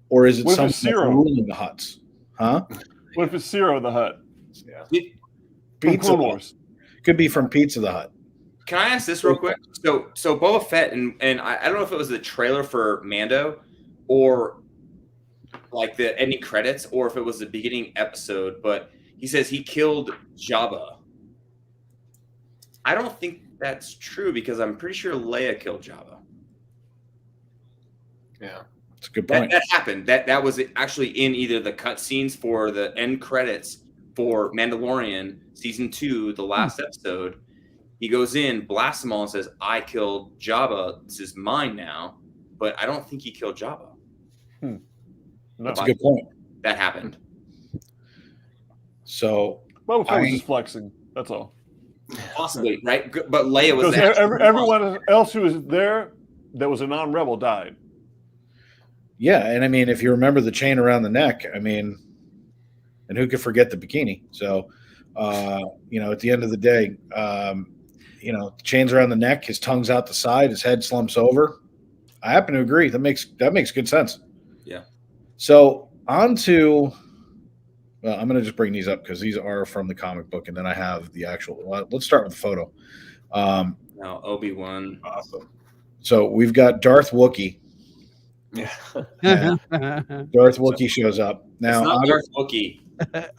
or is it someone ruling the Hutts? Huh? What if it's Zero the Hutt? Yeah. Pizza Hut. Could be from Pizza the Hut. Can I ask this real quick? So Boba Fett, and I don't know if it was the trailer for Mando, or like the ending credits, or if it was the beginning episode, but he says he killed Jabba. I don't think that's true, because I'm pretty sure Leia killed Jabba. Yeah. That's a good point. That happened. That was actually in either the cutscenes for the end credits for Mandalorian season 2, the last episode. He goes in, blasts them all, and says, "I killed Jabba. This is mine now." But I don't think he killed Jabba. No. That's a good point. That happened. So Boba Fett was just flexing. That's all. Possibly, right? But Leia was because everyone else who was there that was a non-rebel died. Yeah, and I mean, if you remember the chain around the neck, I mean, and who could forget the bikini? So, at the end of the day, the chains around the neck, his tongue's out the side, his head slumps over. I happen to agree. That makes good sense. Yeah. So on to, well, I'm going to just bring these up because these are from the comic book, and then I have the actual. Well, let's start with the photo. Now Obi-Wan. Awesome. So we've got Darth Wookiee. Yeah. Darth Wookiee shows up now. It's not Darth Wookiee.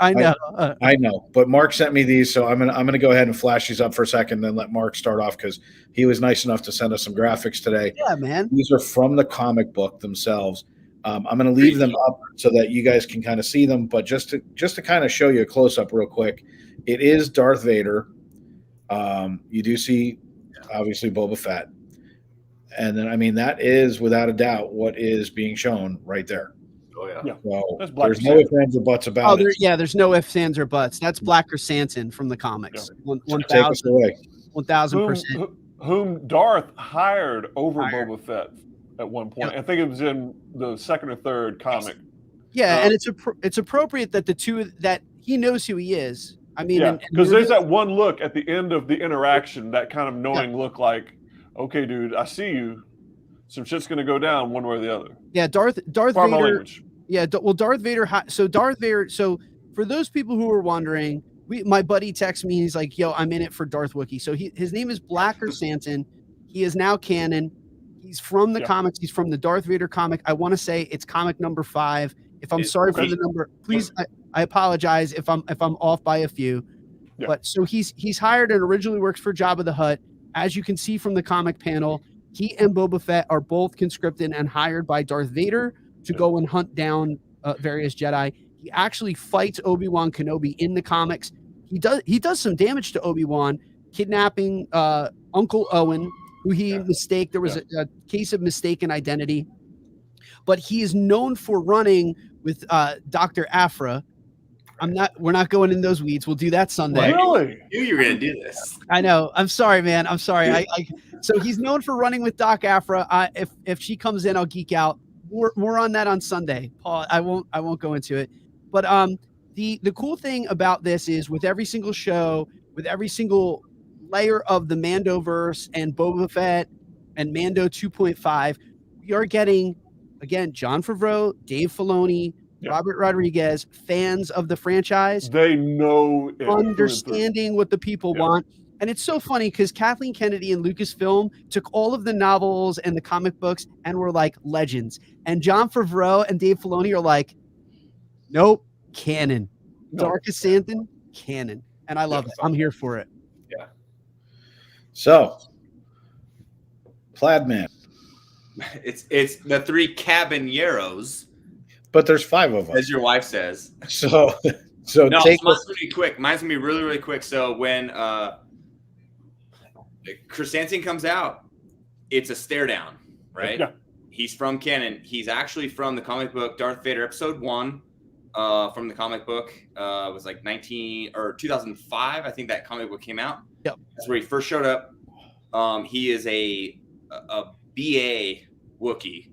I know. I know, but Mark sent me these, so I'm gonna go ahead and flash these up for a second, then let Mark start off because he was nice enough to send us some graphics today. Yeah, man. These are from the comic book themselves. I'm going to leave them up so that you guys can kind of see them, but just to kind of show you a close up real quick, it is Darth Vader. You do see obviously Boba Fett, and then I mean that is without a doubt what is being shown right there. Oh yeah. Yeah. So That's Black there's no ifs, ands, or buts about it. There's no ifs, ands, or buts. That's Black Krrsantan from the comics. Take us away. 1,000%. Whom Darth hired over Boba Fett at one point. Yep. I think it was in the second or third comic. Yeah, and it's appropriate that the two that he knows who he is. I mean, yeah, because there's that one look at the end of the interaction, that kind of knowing look like, okay, dude, I see you. Some shit's gonna go down one way or the other. Yeah, Darth Pardon my Vader. language. Yeah, Darth Vader. So Darth Vader. So for those people who are wondering, my buddy texts me. He's like, "Yo, I'm in it for Darth Wookiee." So his name is Black Krrsantan. He is now canon. He's from the comics. He's from the Darth Vader comic. I want to say it's comic number 5. If I'm sorry for the number, please, I apologize if I'm off by a few. Yeah. But so he's hired and originally works for Jabba the Hutt. As you can see from the comic panel, he and Boba Fett are both conscripted and hired by Darth Vader to go and hunt down various Jedi. He actually fights Obi-Wan Kenobi in the comics. He does some damage to Obi-Wan, kidnapping Uncle Owen, who he mistaked. There was a case of mistaken identity. But he is known for running with Dr. Afra. We're not going in those weeds. We'll do that Sunday. Really? I knew you were going to do this. I know. I'm sorry, man. I'm sorry. So he's known for running with Doc Afra. If she comes in, I'll geek out. More on that on Sunday, Paul. I won't go into it. But the cool thing about this is with every single show, with every single layer of the Mandoverse and Boba Fett and Mando 2.5, we are getting, again, Jon Favreau, Dave Filoni, Robert Rodriguez, fans of the franchise. They know it. Understanding what the people want. And it's so funny because Kathleen Kennedy and Lucasfilm took all of the novels and the comic books and were like legends. And Jon Favreau and Dave Filoni are like, nope, canon. Dark Krrsantan, canon. And I love it. I'm here for it. Yeah. So, Plaid Man. It's the 3 caballeros. But there's 5 of them, as your wife says. So no, mine's gonna be quick. Mine's gonna be really, really quick. So when Krrsantan comes out, it's a stare down, right? Yeah. He's from canon. He's actually from the comic book Darth Vader Episode 1. From the comic book, it was like 2005. I think that comic book came out. Yep. That's where he first showed up. He is a BA Wookiee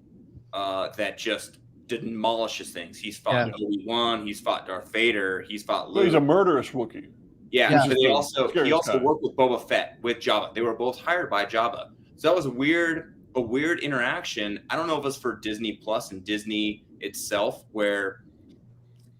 that just demolishes things. He's fought Obi-Wan. He's fought Darth Vader. He's fought Luke. So he's a murderous Wookiee. Yeah. So he also worked with Boba Fett with Jabba. They were both hired by Jabba. So that was a weird interaction. I don't know if it was for Disney Plus and Disney itself, where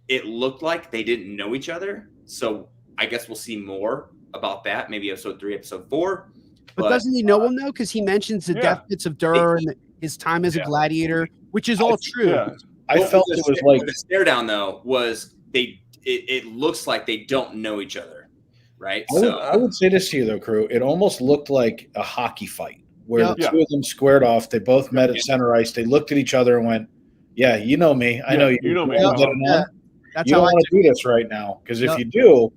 it looked like they didn't know each other. So I guess we'll see more about that. Maybe episode 3, episode 4. But doesn't he know him though? Because he mentions the death bits of Dur and his time as a gladiator, which is all true. Yeah. I felt it was like the stare down though was it looks like they don't know each other, right? I would say this to you though, Crew. It almost looked like a hockey fight where the two of them squared off. They both met at center ice. They looked at each other and went, "Yeah, you know me. I know you. You know me. That's you don't want to do this right now because if you do,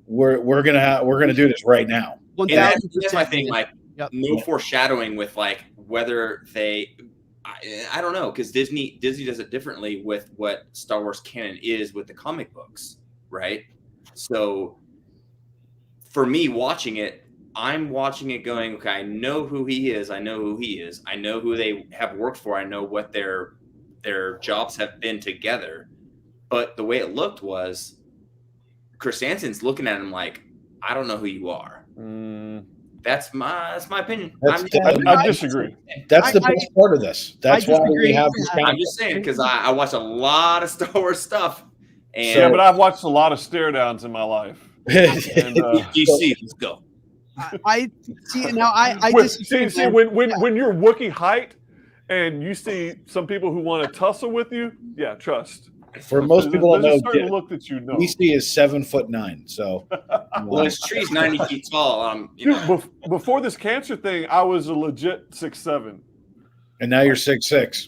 we're gonna do this right now." And that's my thing. Like no foreshadowing with like whether they. I don't know, because Disney does it differently with what Star Wars canon is with the comic books, right? So for me watching it, I'm watching it going, okay, I know who he is. I know who he is. I know who they have worked for. I know what their their jobs have been together. But the way it looked was Krrsantan's looking at him like, I don't know who you are. That's my opinion. I disagree. That's the best part of this. That's why we have this. I'm just saying, because I watch a lot of Star Wars stuff. And yeah, but I've watched a lot of stare downs in my life. And, DC, let's go. I see now. I see when you're Wookiee height and you see some people who want to tussle with you, yeah, trust. For most people, there's a certain look that you know. DC is 7'9", so well, this tree's 90 feet tall. Before this cancer thing, I was a legit 6'7", and now you're 6'6".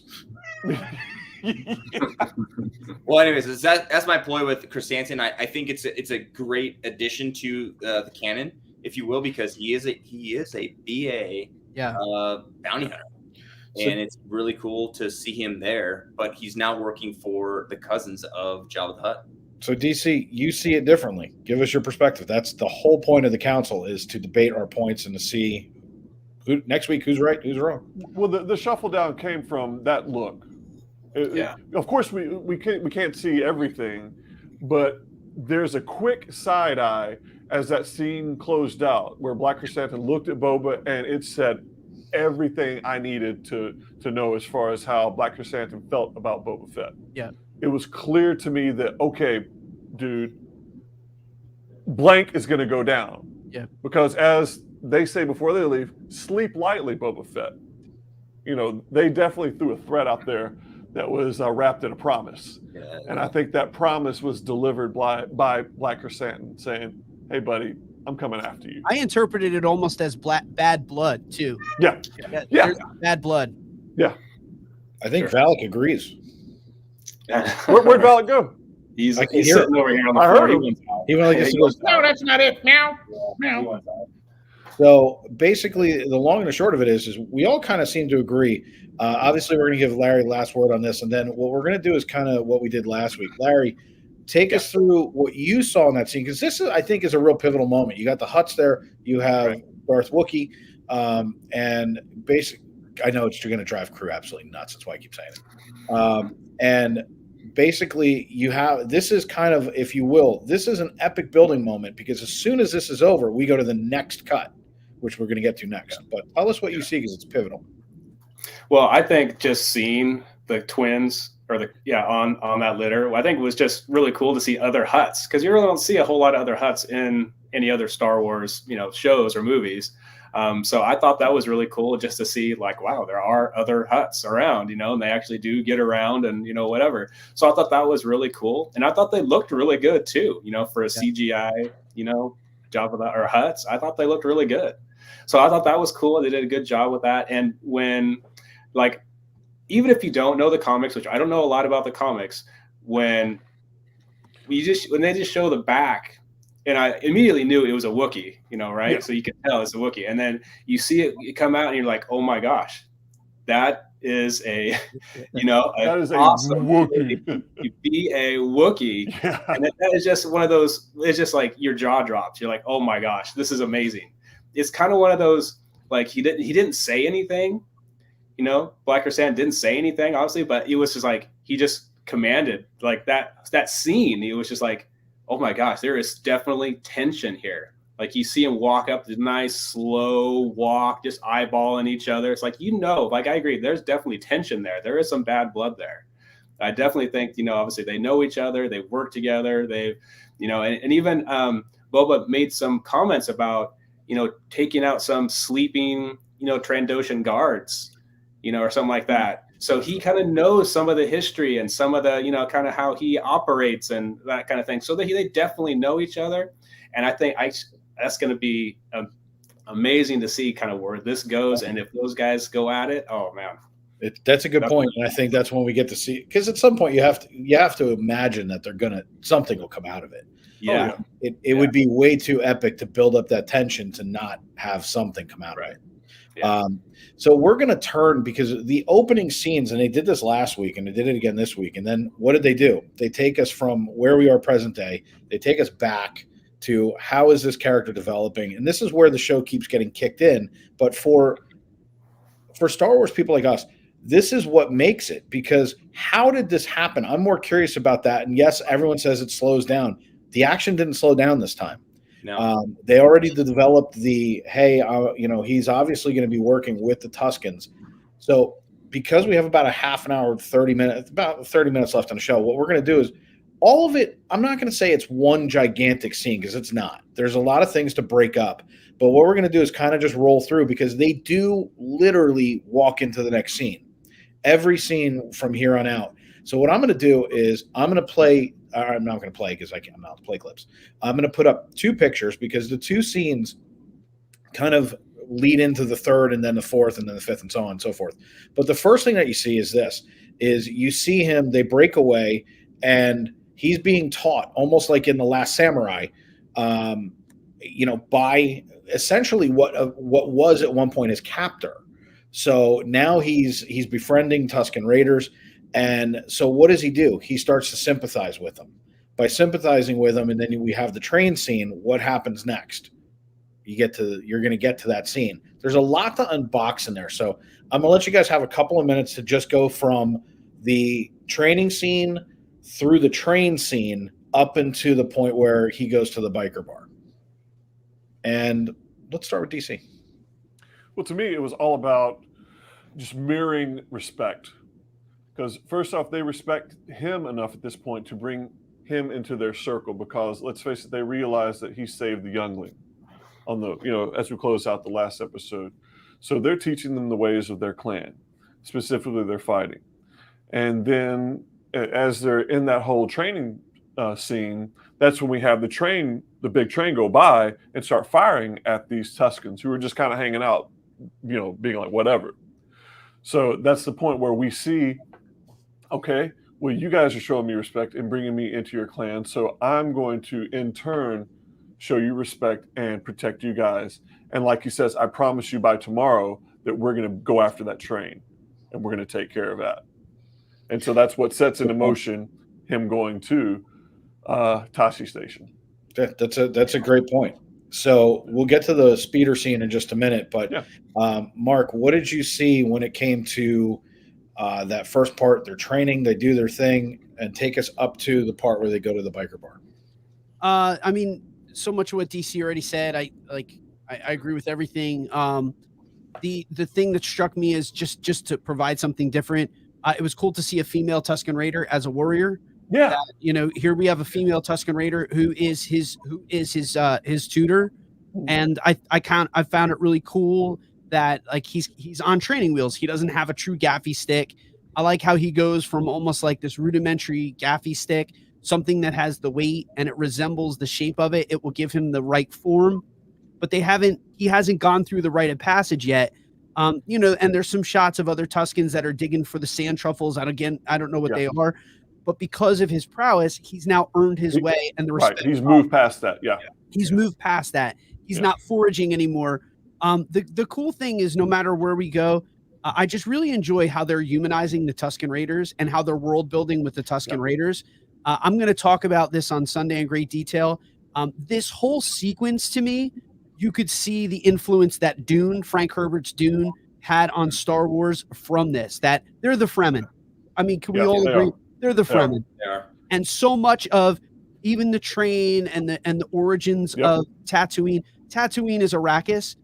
Well, anyways, that's my ploy with Krrsantan. I think it's a great addition to the canon, if you will, because he is a BA bounty hunter. And it's really cool to see him there, but he's now working for the cousins of Jabba the Hutt. So DC, you see it differently. Give us your perspective. That's the whole point of the council, is to debate our points and to see who next week who's right, who's wrong. Well, the shuffle down came from that look. Of course, we can't see everything, but there's a quick side eye as that scene closed out, where Black Krrsantan looked at Boba and it said everything I needed to know as far as how Black Krrsantan felt about Boba Fett. Yeah. It was clear to me that, okay, dude, blank is going to go down. Yeah. Because as they say before they leave, sleep lightly, Boba Fett. You know, they definitely threw a threat out there that was wrapped in a promise. Yeah. And I think that promise was delivered by Black Krrsantan saying, hey, buddy, I'm coming after you. I interpreted it almost as bad blood too. Yeah. Bad blood. Yeah. I think Valak agrees. Where'd Valak go? He's sitting over here on the floor. He went like this. He goes, no, that's not it. Meow. Meow. So basically, the long and the short of it is we all kind of seem to agree. Obviously, we're going to give Larry the last word on this, and then what we're going to do is kind of what we did last week. Larry, take us through what you saw in that scene, because this, I think, is a real pivotal moment. You got the Hutts there. You have Darth Wookiee, and basically, I know you're going to drive crew absolutely nuts. That's why I keep saying it. And basically, you have this is kind of, if you will, this is an epic building moment, because as soon as this is over, we go to the next cut, which we're going to get to next. But tell us what you see, because it's pivotal. Well, I think just seeing the twins on that litter, I think it was just really cool to see other Hutts, because you really don't see a whole lot of other Hutts in any other Star Wars, shows or movies. So I thought that was really cool just to see, like, wow, there are other Hutts around, and they actually do get around and, whatever. So I thought that was really cool. And I thought they looked really good too, for a CGI, Jabba or Hutts. I thought they looked really good. So I thought that was cool. They did a good job with that. And when, like, even if you don't know the comics, which I don't know a lot about the comics, when they just show the back, and I immediately knew it was a Wookiee, right? Yeah. So you can tell it's a Wookiee. And then you see it come out and you're like, oh my gosh, that is a, that is awesome Wookiee. You be a Wookiee. Yeah. And that is just one of those, it's just like your jaw drops. You're like, oh my gosh, this is amazing. It's kind of one of those, like, he didn't say anything, Black Krrsantan didn't say anything, obviously, but it was just like, he just commanded, like, that scene. It was just like, oh my gosh, there is definitely tension here. Like, you see him walk up this nice, slow walk, just eyeballing each other. It's like, like, I agree, there's definitely tension there. There is some bad blood there. I definitely think, obviously they know each other, they work together, they've, and even Boba made some comments about, taking out some sleeping, Trandoshan guards, or something like that. So he kind of knows some of the history and some of the, kind of how he operates and that kind of thing. So they definitely know each other. And I think that's going to be amazing to see kind of where this goes. And if those guys go at it, oh man. That's a good point. And I think that's when we get to see, because at some point you have to imagine that something will come out of it. Yeah. It would be way too epic to build up that tension to not have something come out of it. Yeah. So we're going to turn, because the opening scenes, and they did this last week and they did it again this week. And then what did they do? They take us from where we are present day. They take us back to how is this character developing? And this is where the show keeps getting kicked in. But for Star Wars people like us, this is what makes it, because how did this happen? I'm more curious about that. And yes, everyone says it slows down. The action didn't slow down this time. No. They already developed the, hey, he's obviously going to be working with the Tuskens. So because we have about a half an hour, about 30 minutes left on the show, what we're going to do is all of it. I'm not going to say it's one gigantic scene, because it's not. There's a lot of things to break up. But what we're going to do is kind of just roll through, because they do literally walk into the next scene. Every scene from here on out. So what I'm going to do is I'm going to play. I'm not going to play because I'm not to play clips. I'm going to put up 2 pictures, because the 2 scenes kind of lead into the third, and then the fourth, and then the fifth, and so on and so forth. But the first thing that you see is this: is you see him. They break away, and he's being taught, almost like in The Last Samurai, by essentially what was at one point his captor. So now he's befriending Tusken Raiders. And so what does he do? He starts to sympathize with them. By sympathizing with them, and then we have the train scene, what happens next? You're going to get to that scene. There's a lot to unbox in there. So I'm going to let you guys have a couple of minutes to just go from the training scene through the train scene up into the point where he goes to the biker bar. And let's start with DC. Well, to me, it was all about just mirroring respect. Because first off, they respect him enough at this point to bring him into their circle, because let's face it, they realize that he saved the youngling as we close out the last episode. So they're teaching them the ways of their clan, specifically their fighting. And then as they're in that whole training scene, that's when we have the big train go by and start firing at these Tuskens who are just kind of hanging out, being like, whatever. So that's the point where we see, okay, well, you guys are showing me respect and bringing me into your clan, so I'm going to, in turn, show you respect and protect you guys. And like he says, I promise you by tomorrow that we're going to go after that train, and we're going to take care of that. And so that's what sets into motion him going to Tashi Station. That's a great point. So we'll get to the speeder scene in just a minute, but Marc, what did you see when it came to that first part? They're training, they do their thing, and take us up to the part where they go to the biker bar. I mean, so much of what DC already said. I agree with everything. The thing that struck me is just to provide something different. It was cool to see a female Tusken Raider as a warrior. Yeah. Here we have a female Tusken Raider who is his tutor, and I found it really cool that he's on training wheels. He doesn't have a true gaffy stick. I like how he goes from almost like this rudimentary gaffy stick, something that has the weight and it resembles the shape of it. It will give him the right form, but he hasn't gone through the rite of passage yet. And there's some shots of other Tuskens that are digging for the sand truffles. And again, I don't know what they are, but because of his prowess, he's now earned his way and the respect. Right. He's moved past that. Yeah. He's moved past that. He's not foraging anymore. The cool thing is, no matter where we go, I just really enjoy how they're humanizing the Tusken Raiders and how they're world building with the Tusken Raiders. I'm going to talk about this on Sunday in great detail. This whole sequence, to me, you could see the influence that Frank Herbert's Dune, had on Star Wars from this, that they're the Fremen. I mean, can we all agree? They're the Fremen. They are. And so much of even the train and the origins of Tatooine. Tatooine is Arrakis.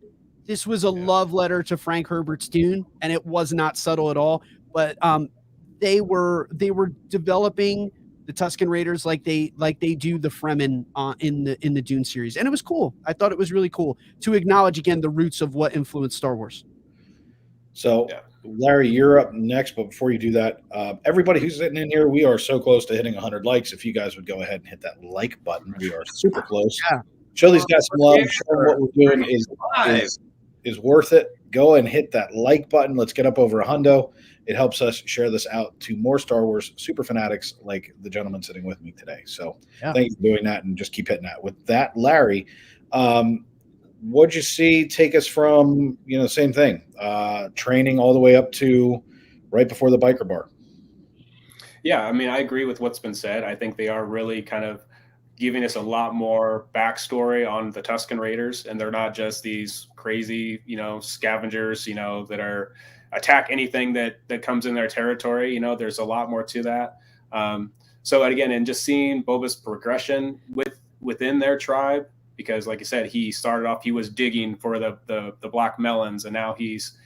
This was a love letter to Frank Herbert's Dune, and it was not subtle at all. But they were developing the Tusken Raiders like they do the Fremen in the Dune series, and it was cool. I thought it was really cool to acknowledge again the roots of what influenced Star Wars. So, Larry, you're up next, but before you do that, everybody who's sitting in here, we are so close to hitting 100 likes. If you guys would go ahead and hit that like button, we are super close. Yeah. Show these guys some love. Show them what we're doing is worth it. Go and hit that like button. Let's get up over 100. It helps us share this out to more Star Wars super fanatics like the gentleman sitting with me today. So thank you for doing that, and just keep hitting that. With that, Larry, what'd you see take us from, same thing, training all the way up to right before the biker bar? Yeah, I mean, I agree with what's been said. I think they are really kind of giving us a lot more backstory on the Tusken Raiders, and they're not just these crazy, scavengers, that are attack anything that comes in their territory. You know, there's a lot more to that. So again, and just seeing Boba's progression within their tribe, because like I said, he started off, he was digging for the black melons, and now he's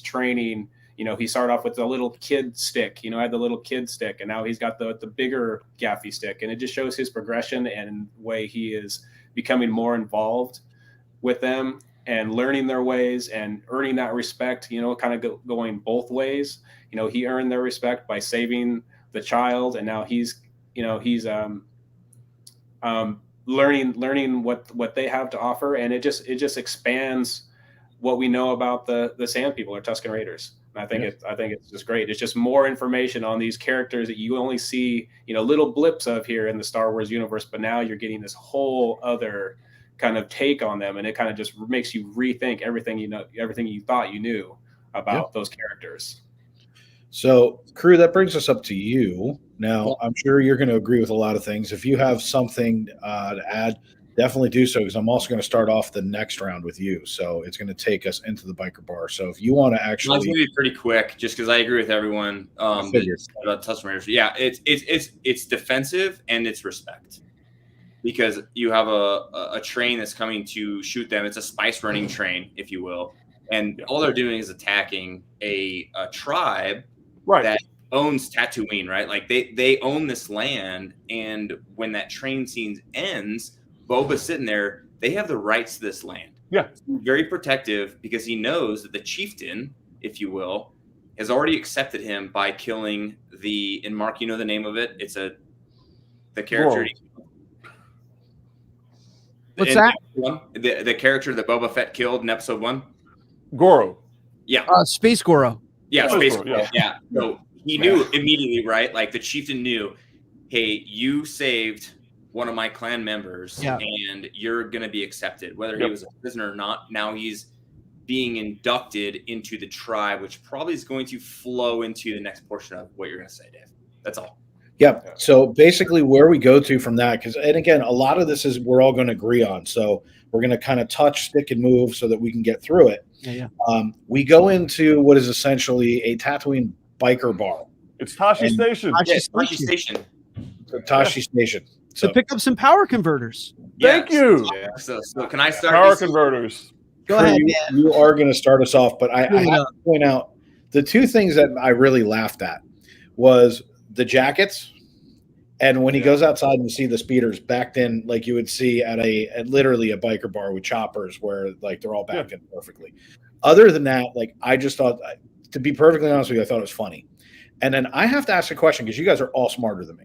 training. You know, he started off with the little kid stick, you know, had the little kid stick, and now he's got the bigger gaffy stick. And it just shows his progression and the way he is becoming more involved with them and learning their ways and earning that respect, you know, kind of going both ways. You know, he earned their respect by saving the child, and now he's learning what they have to offer. And it just expands what we know about the Sand People or Tusken Raiders. And I think it's just great. It's just more information on these characters that you only see, you know, little blips of here in the Star Wars universe, but now you're getting this whole other kind of take on them, and it kind of just makes you rethink everything you thought you knew about those characters. So, Crew, that brings us up to you. Now, I'm sure you're going to agree with a lot of things. If you have something to add, definitely do so, because I'm also going to start off the next round with you. So it's going to take us into the biker bar. So if you want to actually, it's going to be pretty quick, just because I agree with everyone about Tusken Raiders. Yeah, it's defensive and it's respect, because you have a train that's coming to shoot them. It's a spice running train, if you will, and all they're doing is attacking a tribe that owns Tatooine, right? Like they own this land, and when that train scene ends, Boba's sitting there. They have the rights to this land. Yeah. Very protective, because he knows that the chieftain, if you will, has already accepted him by killing and Marc, you know the name of it. It's the character. What's that? The character that Boba Fett killed in episode 1? Goro. Yeah. Space Goro. Yeah, Space Space Goro. Goro. Yeah. So he knew immediately, right? Like the chieftain knew, hey, you saved one of my clan members, and you're going to be accepted, whether he was a prisoner or not. Now he's being inducted into the tribe, which probably is going to flow into the next portion of what you're going to say, Dave. That's all. Yeah. So basically where we go to from that, and again, a lot of this is we're all going to agree on. So we're going to kind of touch, stick, and move so that we can get through it. We go into what is essentially a Tatooine biker bar. It's Tashi Station. Tashi Station. Tashi Station. So pick up some power converters. Thank you. So can I start? Power converters. Go ahead, man. You are going to start us off, but I have to point out the two things that I really laughed at was the jackets, and when he goes outside and you see the speeders backed in, like you would see at literally a biker bar with choppers, where like they're all backed in perfectly. Other than that, like I just thought, to be perfectly honest with you, I thought it was funny. And then I have to ask a question, because you guys are all smarter than me.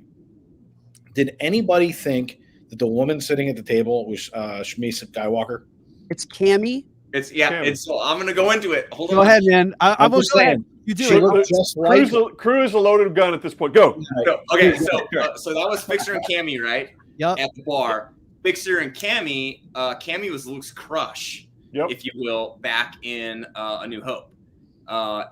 Did anybody think that the woman sitting at the table was Shmi Skywalker? It's Cammy. So I'm going to go into it. Hold on. Go ahead, man. I'm just saying. You do it. Just like Crew is a loaded gun at this point. Go. Okay, so that was Fixer and Cammy, right? Yep. At the bar. Fixer and Cammy, Cammy was Luke's crush, if you will, back in A New Hope.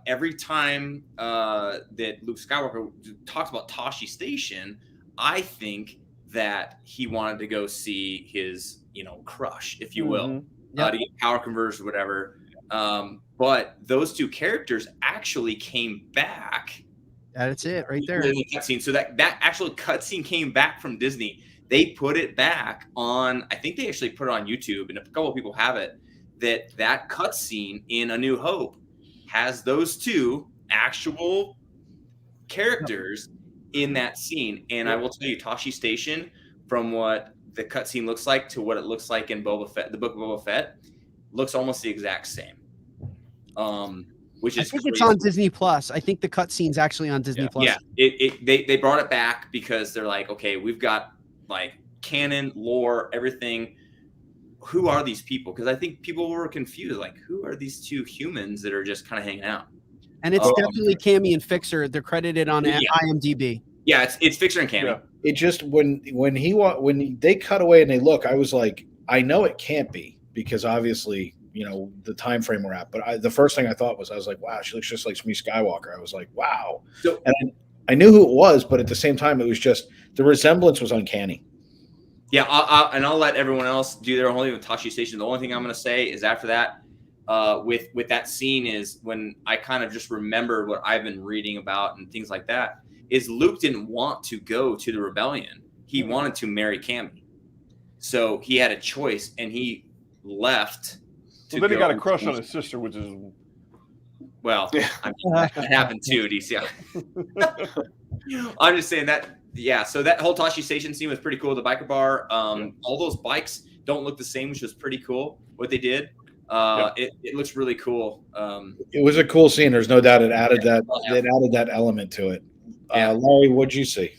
Every time that Luke Skywalker talks about Tashi Station, I think that he wanted to go see his, crush, if you will, to get power conversion or whatever. But those two characters actually came back. That's it right there. In the cutscene. So that actual cutscene came back from Disney. They put it back on, I think they actually put it on YouTube, and a couple of people have it, that cutscene in A New Hope has those two actual characters in that scene. And I will tell you, Tashi Station, from what the cutscene looks like to what it looks like in Boba Fett, the book of Boba Fett, looks almost the exact same. Which is I think it's on Disney Plus. I think the cutscene's actually on Disney Plus. Yeah, they brought it back because they're like, okay, we've got like canon, lore, everything. Who are these people? Because I think people were confused. Like, who are these two humans that are just kind of hanging out? And it's definitely Cammy and Fixer. They're credited on IMDb. Yeah, it's Fixer and Cammy. Yeah. It just when they cut away and they look, I was like, I know it can't be, because obviously, the time frame we're at. But the first thing I thought was, I was like, wow, she looks just like Shmi Skywalker. I was like, wow. And I knew who it was, but at the same time, it was just the resemblance was uncanny. Yeah, I'll let everyone else do their whole thing with Tashi Station. The only thing I'm going to say is after that, with that scene is when I kind of just remember what I've been reading about and things like that. Is Luke didn't want to go to the rebellion. He wanted to marry Cammy. So he had a choice, and he left. Well, then he got a crush on his sister, which is... Well, I mean, that happened too, DC. I'm just saying that, yeah, so that whole Tashi Station scene was pretty cool. The biker bar, all those bikes don't look the same, which was pretty cool, what they did. It looks really cool. It was a cool scene. There's no doubt it added that element to it. Larry, what'd you see?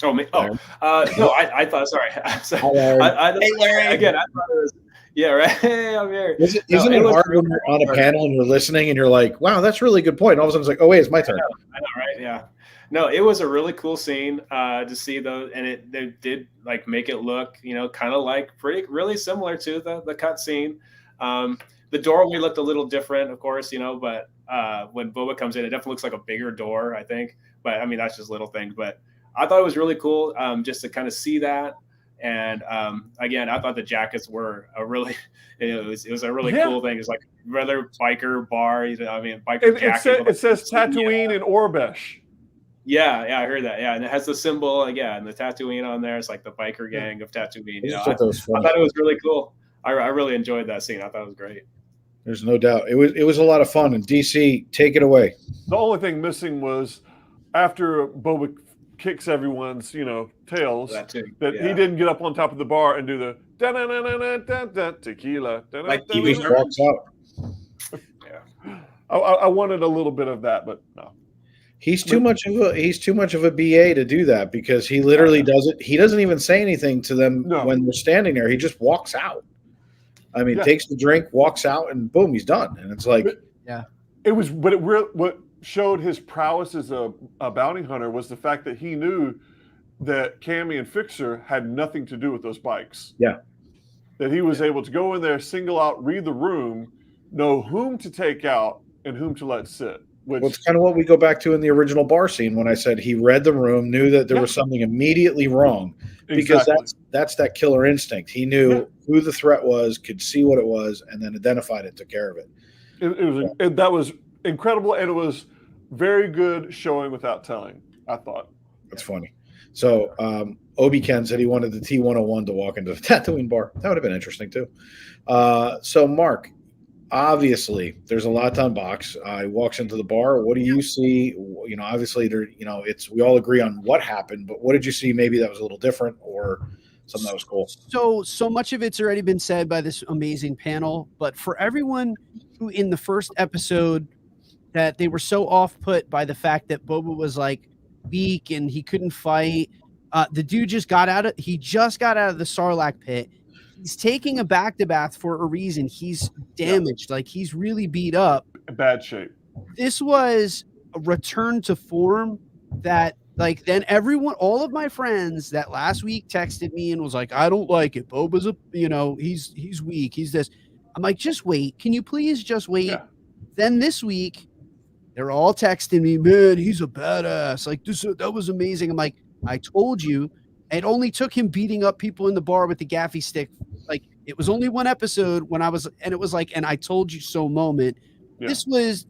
Oh, me? Oh, no, I thought. Sorry, Hi, Larry. Hey, Larry. Again, I thought it was. Yeah, right. Hey, I'm here. Isn't it hard when you're on a panel and you're listening and you're like, "Wow, that's a really good point." And all of a sudden, it's like, "Oh wait, it's my turn." I know, right? Yeah. No, it was a really cool scene to see those, and they did like make it look, kind of like really similar to the cut scene. The doorway looked a little different, of course, but when Boba comes in, it definitely looks like a bigger door, I think. But I mean, that's just little things. But I thought it was really cool just to kind of see that. And again, I thought the jackets were a really, it was a really cool thing. It's like rather biker bar. I mean, biker jacket. It says Tatooine and Orbesh. Yeah, I heard that. Yeah, and it has the symbol, and the Tatooine on there. It's like the biker gang of Tatooine. I thought it was really cool. I really enjoyed that scene. I thought it was great. There's no doubt. It was a lot of fun. And DC, take it away. The only thing missing was after Boba kicks everyone's, tails, that he didn't get up on top of the bar and do the da-na-na-na-na-da-da, tequila. Like he just walks out. Yeah. I wanted a little bit of that, but no. He's too much of a BA to do that because he literally does it. He doesn't even say anything to them when they're standing there. He just walks out. I mean, takes the drink, walks out, and boom, he's done. And it's like, what showed his prowess as a bounty hunter was the fact that he knew that Cammy and Fixer had nothing to do with those bikes. Yeah. That he was able to go in there, single out, read the room, know whom to take out and whom to let sit. It's kind of what we go back to in the original bar scene when I said he read the room, knew that there was something immediately wrong, because that's that killer instinct. He knew who the threat was, could see what it was, and then identified it, took care of it. That was incredible, and it was very good showing without telling, I thought. That's funny. So Obi-Ken said he wanted the T-101 to walk into the Tatooine bar. That would have been interesting too. So Mark, obviously there's a lot to unbox. He walks into the bar. What do you see? Obviously there, we all agree on what happened, but what did you see maybe that was a little different or something that was cool? So much of it's already been said by this amazing panel, but for everyone who in the first episode that they were so off put by the fact that Boba was like weak and he couldn't fight, the dude just got out of the Sarlacc pit. He's taking a bath for a reason. He's damaged. Like he's really beat up. Bad shape. This was a return to form that then everyone, all of my friends that last week texted me and was like, I don't like it. Boba's he's weak. He's this. I'm like, just wait. Can you please just wait? Yeah. Then this week, they're all texting me, man, he's a badass. Like that was amazing. I'm like, I told you. It only took him beating up people in the bar with the gaffy stick. Like it was only one episode and it was like, and I told you so moment. Yeah. This was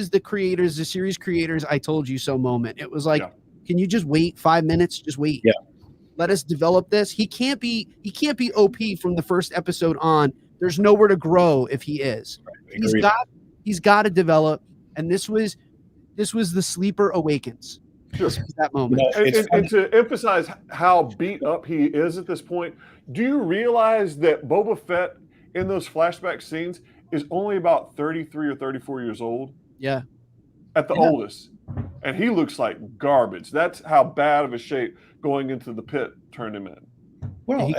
the series creators. I told you so moment. It was like, can you just wait 5 minutes? Just wait. Yeah. Let us develop this. He can't be OP from the first episode on. There's nowhere to grow if he is. Right. He's got to develop. And this was the Sleeper Awakens. Just that moment. And to emphasize how beat up he is at this point, do you realize that Boba Fett in those flashback scenes is only about 33 or 34 years old? Yeah. At the oldest. And he looks like garbage. That's how bad of a shape going into the pit turned him in. Well,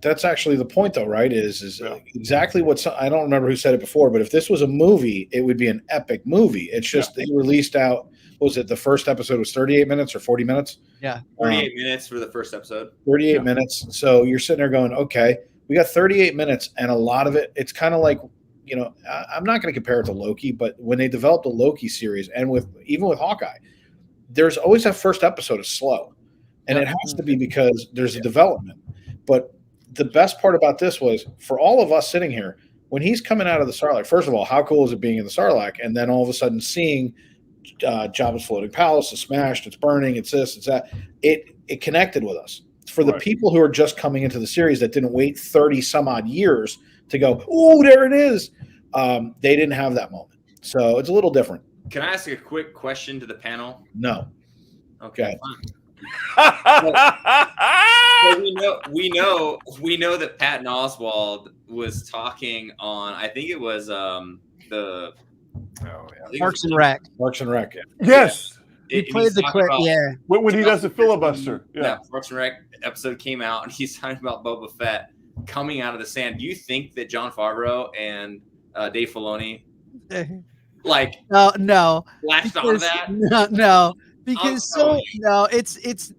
that's actually the point, though, right? Is exactly what I don't remember who said it before, but if this was a movie, it would be an epic movie. It's just they released out. What was it? The first episode was 38 minutes or 40 minutes? Yeah, 38 minutes for the first episode. 38 minutes. So you're sitting there going, okay, we got 38 minutes, and a lot of it. It's kind of like, I'm not going to compare it to Loki, but when they developed the Loki series, and even with Hawkeye, there's always that first episode is slow. And it has to be because there's a development. But the best part about this was for all of us sitting here, when he's coming out of the Sarlacc, first of all, how cool is it being in the Sarlacc? And then all of a sudden seeing Jabba's floating palace is smashed, it's burning, it's this, it's that. It connected with us. For the people who are just coming into the series that didn't wait 30 some odd years to go, oh, there it is. They didn't have that moment. So it's a little different. Can I ask a quick question to the panel? No. Okay. So we know that Patton Oswalt was talking on, I think it was Parks and Rec. Parks and Rec. Yes. He played the clip. When he does the filibuster. Yeah. Parks and Rec episode came out, and he's talking about Boba Fett coming out of the sand. Do you think that Jon Favreau and Dave Filoni no latched on that? No, because it's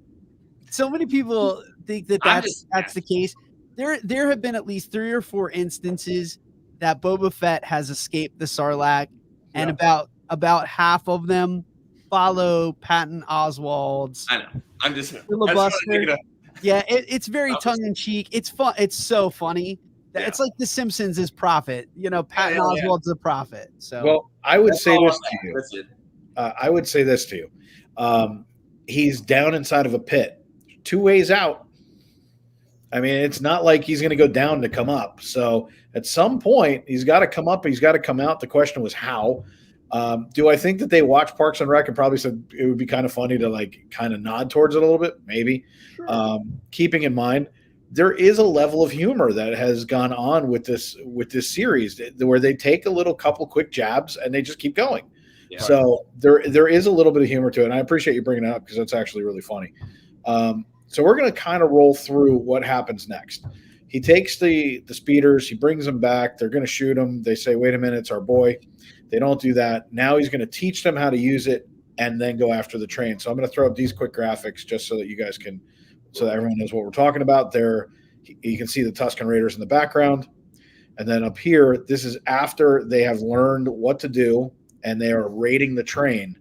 so many people think that's the case. There have been at least 3 or 4 instances that Boba Fett has escaped the Sarlacc, and about half of them follow Patton Oswalt's. I know. I'm just filibuster. Yeah, it's very tongue in cheek. It's fun. It's so funny. It's like The Simpsons is prophet. Patton Oswalt's a prophet. So well, I would say this to you. I would say this to you. He's down inside of a pit, 2 ways out. I mean, it's not like he's going to go down to come up. So at some point, he's got to come up. He's got to come out. The question was how. Do I think that they watched Parks and Rec and probably said it would be kind of funny to kind of nod towards it a little bit? Maybe. Sure. Keeping in mind, there is a level of humor that has gone on with this series where they take a little couple quick jabs and they just keep going. Yeah. So there is a little bit of humor to it, and I appreciate you bringing it up because that's actually really funny. So we're going to kind of roll through what happens next. He takes the speeders, he brings them back. They're going to shoot him. They say, wait a minute, it's our boy. They don't do that. Now he's going to teach them how to use it and then go after the train. So I'm going to throw up these quick graphics just so that you guys can, so that everyone knows what we're talking about. There, you can see the Tusken Raiders in the background. And then up here, this is after they have learned what to do and they are raiding the train.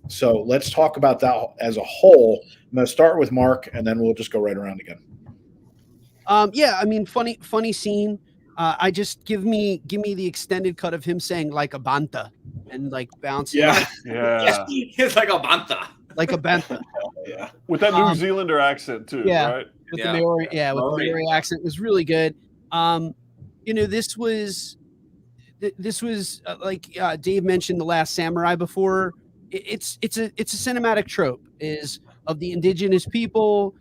So let's talk about that as a whole. I'm going to start with Marc, and then we'll just go right around again. Yeah, I mean, funny scene. I just give me the extended cut of him saying like a banta and bouncing. Yeah. It's like a banta. Like a bantha. Yeah. With that New Zealander accent too, right? With the Maori accent, it was really good. This was like Dave mentioned The Last Samurai before. It's a cinematic trope of the indigenous people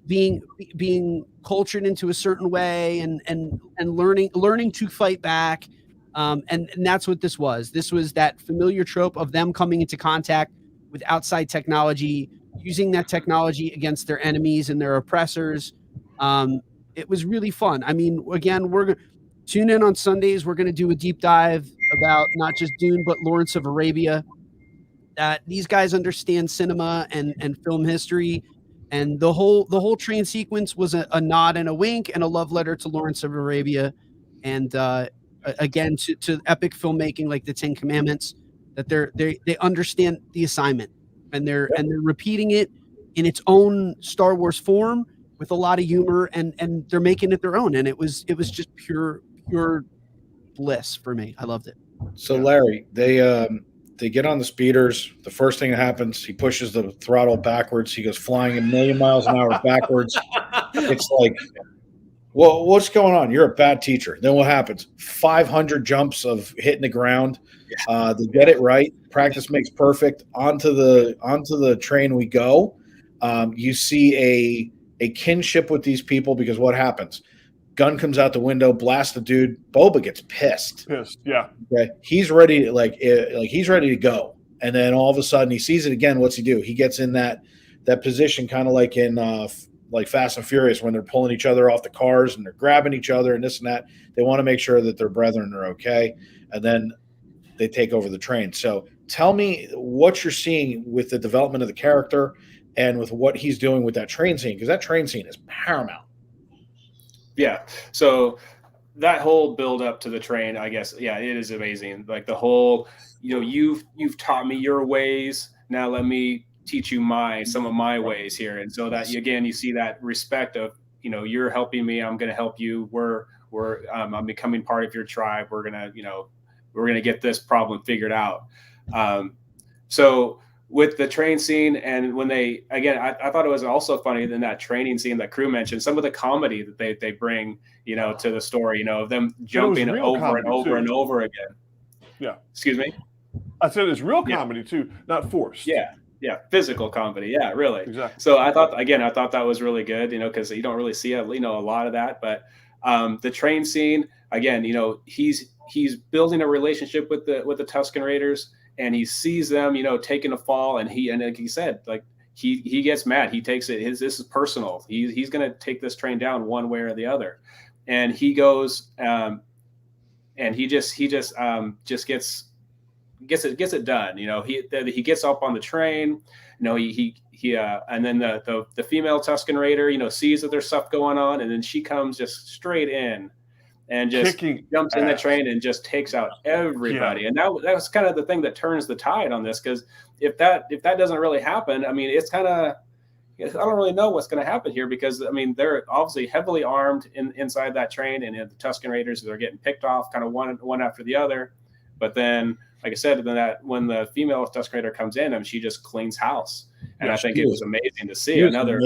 being cultured into a certain way and learning to fight back. And that's what this was. This was that familiar trope of them coming into contact with outside technology, using that technology against their enemies and their oppressors. It was really fun. I mean, again, we're going to tune in on Sundays. We're going to do a deep dive about not just Dune, but Lawrence of Arabia. These guys understand cinema and film history. And the whole train sequence was a nod and a wink and a love letter to Lawrence of Arabia. And again, to epic filmmaking like the 10 Commandments, that they understand the assignment and they're repeating it in its own Star Wars form with a lot of humor and they're making it their own. And it was just pure bliss for me. I loved it. So Larry, they get on the speeders. The first thing that happens, he pushes the throttle backwards. He goes flying 1,000,000 miles an hour backwards. It's like, well, what's going on? You're a bad teacher. Then what happens? 500 jumps of hitting the ground. They get it right. Practice makes perfect. Onto the train we go. You see a kinship with these people because what happens? Gun comes out the window, blasts the dude. Boba gets pissed. Yeah. Okay. He's ready, he's ready to go. And then all of a sudden he sees it again. What's he do? He gets in that position, kind of like in like Fast and Furious, when they're pulling each other off the cars and they're grabbing each other and this and that. They want to make sure that their brethren are okay. And then they take over the train. So tell me what you're seeing with the development of the character and with what he's doing with that train scene, because that train scene is paramount. Yeah. So that whole build up to the train, I guess, it is amazing. Like the whole, you've taught me your ways. Now let me teach you some of my ways here. And so that, again, you see that respect of you're helping me, I'm going to help you. I'm becoming part of your tribe. We're going to get this problem figured out. So with the train scene, and when I thought it was also funny in that training scene that Crew mentioned, some of the comedy that they bring, to the story, of them jumping over and over and over again. Yeah. Excuse me? I said it's real comedy too, not forced. Yeah. Physical comedy. Yeah, really. Exactly. So I thought that was really good, because you don't really see a lot of that. But the train scene, again, he's building a relationship with the Tusken Raiders, and he sees them, taking a fall, and like he said, like he gets mad. He takes it. This is personal. He's going to take this train down one way or the other, and he goes and he just gets it done. He gets up on the train. And then the female Tusken Raider, sees that there's stuff going on, and then she comes just straight in and just jumps in the train and just takes out everybody. Yeah. And that was kind of the thing that turns the tide on this, because if that doesn't really happen, I mean, it's kind of, I don't really know what's going to happen here, because I mean, they're obviously heavily armed inside that train, and the Tusken Raiders, they're getting picked off kind of one after the other. But then, like I said, when the female Tusken Raider comes in, she just cleans house, and I think it was amazing to see another.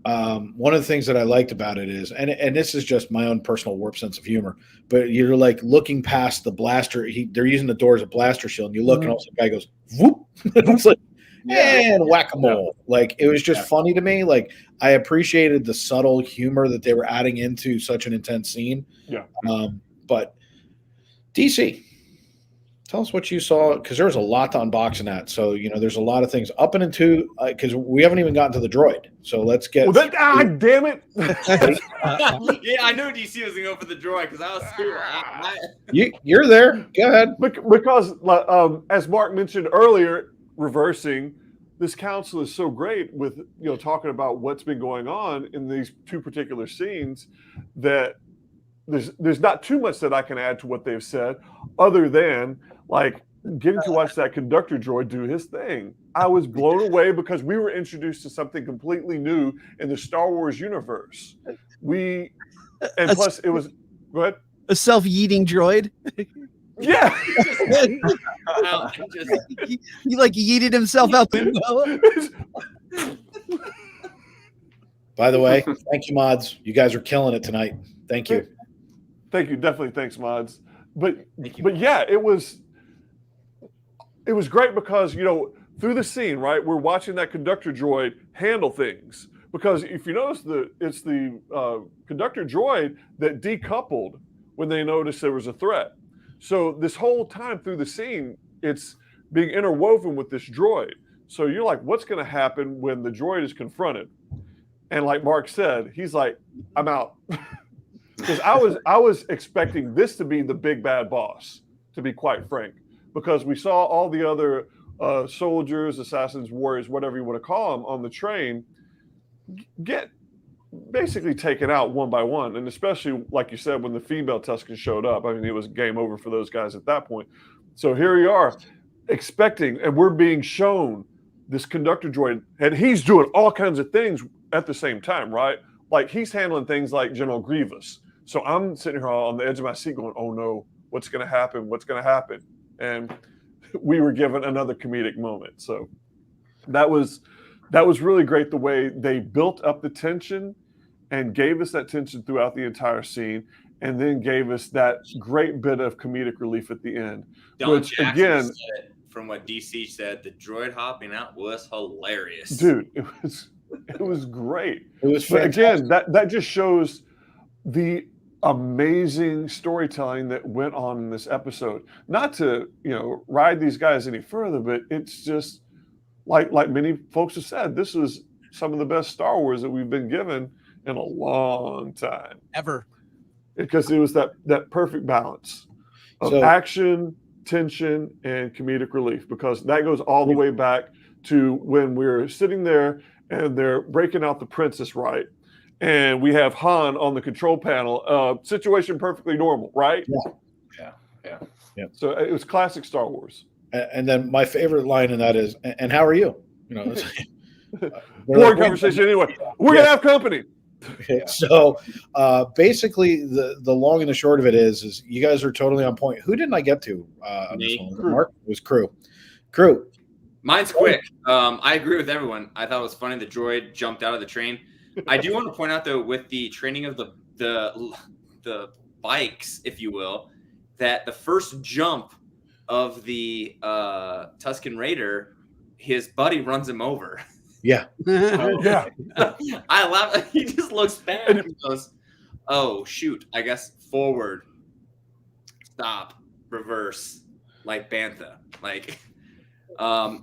One of the things that I liked about it is, and this is just my own personal warped sense of humor, but you're like looking past the blaster. They're using the door as a blaster shield, and you look, and all of a sudden the guy goes whoop, and it's like, and whack-a-mole. Like, it was just funny to me. Like, I appreciated the subtle humor that they were adding into such an intense scene. Yeah. But DC, tell us what you saw, because there was a lot to unbox in that. So, there's a lot of things up and into, because we haven't even gotten to the droid. So let's get. Damn it! Yeah, I knew DC was going to go for the droid, because I was You're there. Go ahead. Because, as Marc mentioned earlier, reversing, this council is so great with talking about what's been going on in these two particular scenes that there's not too much that I can add to what they've said, other than like getting to watch that conductor droid do his thing. I was blown away, because we were introduced to something completely new in the Star Wars universe. Plus it was, go ahead. A self-yeeting droid. Yeah. He like yeeted himself out the window. By the way, thank you, mods. You guys are killing it tonight. Thank you. Thank you. Definitely. Thanks, mods. But yeah, it was great, because, through the scene, right, we're watching that conductor droid handle things, because if you notice, it's the conductor droid that decoupled when they noticed there was a threat. So this whole time through the scene, it's being interwoven with this droid. So you're like, what's going to happen when the droid is confronted? And like Marc said, he's like, I'm out. Because I was expecting this to be the big bad boss, to be quite frank, because we saw all the other soldiers, assassins, warriors, whatever you want to call them, on the train get basically taken out one by one. And especially, like you said, when the female Tusken showed up, I mean, it was game over for those guys at that point. So here we are expecting, and we're being shown this conductor droid, and he's doing all kinds of things at the same time, right? Like, he's handling things like General Grievous. So I'm sitting here on the edge of my seat going, oh no, what's going to happen? What's going to happen? And we were given another comedic moment. So that was really great, the way they built up the tension and gave us that tension throughout the entire scene, and then gave us that great bit of comedic relief at the end. Which, again, said it, from what DC said, the droid hopping out was hilarious. Dude, it was great. It was fantastic. But again, that just shows the amazing storytelling that went on in this episode. Not to, ride these guys any further, but it's just like many folks have said, this is some of the best Star Wars that we've been given in a long time. Ever. Because it was that perfect balance of action, tension, and comedic relief, because that goes all the way back to when we're sitting there and they're breaking out the Princess, right? And we have Han on the control panel. Situation perfectly normal, right? Yeah. So it was classic Star Wars. And then my favorite line in that is, "And how are you?" Boring conversation anyway. We're Yeah. gonna have company. So basically, the long and the short of it is you guys are totally on point. Who didn't I get to on this Me. one? Was it Mark? It was Crew. Mine's quick. I agree with everyone. I thought it was funny the droid jumped out of the train. I do want to point out though, with the training of the bikes, if you will, that the first jump of the Tusken Raider, his buddy runs him over. Yeah. Yeah. I laugh. He just looks back and goes, "Oh shoot! I guess forward, stop, reverse, like Bantha." Like,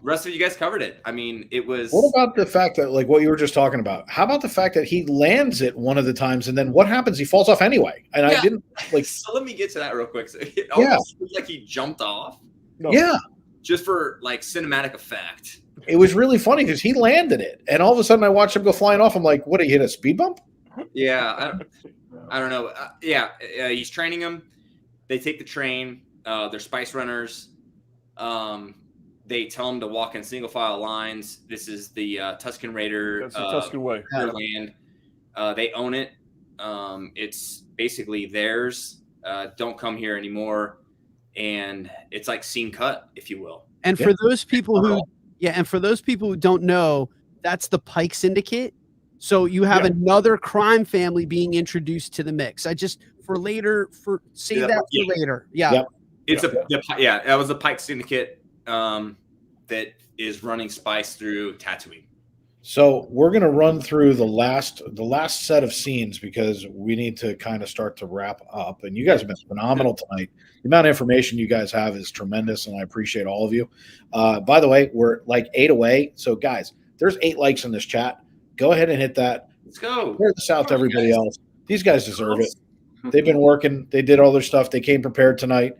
rest of you guys covered it. I mean, it was. What about the fact that, like what you were just talking about? How about the fact that he lands it one of the times, and then what happens? He falls off anyway. And Yeah. I didn't like. So let me get to that real quick. So it almost feels like he jumped off. No. Yeah, Just for like cinematic effect. it was really funny because he landed it, and all of a sudden I watched him go flying off. I'm like, what? Did he hit a speed bump? Yeah, I don't know. He's training them. They take the train. They're spice runners. They tell them to walk in single file lines. This is the Tusken Raider. That's the Tusken way. Their land. They own it. It's basically theirs. Don't come here anymore. And it's like scene cut, if you will. And for those people who don't know, that's the Pike Syndicate. So you have another crime family being introduced to the mix. Save that for later. Yeah. Yep. That was the Pike Syndicate that is running spice through Tatooine. So we're going to run through the last set of scenes because we need to kind of start to wrap up. And you guys have been phenomenal tonight. The amount of information you guys have is tremendous, and I appreciate all of you. By the way, we're like 8 away. So guys, there's 8 likes in this chat. Go ahead and hit that. Let's go. Share this out to everybody else. These guys deserve it. They've been working. They did all their stuff. They came prepared tonight.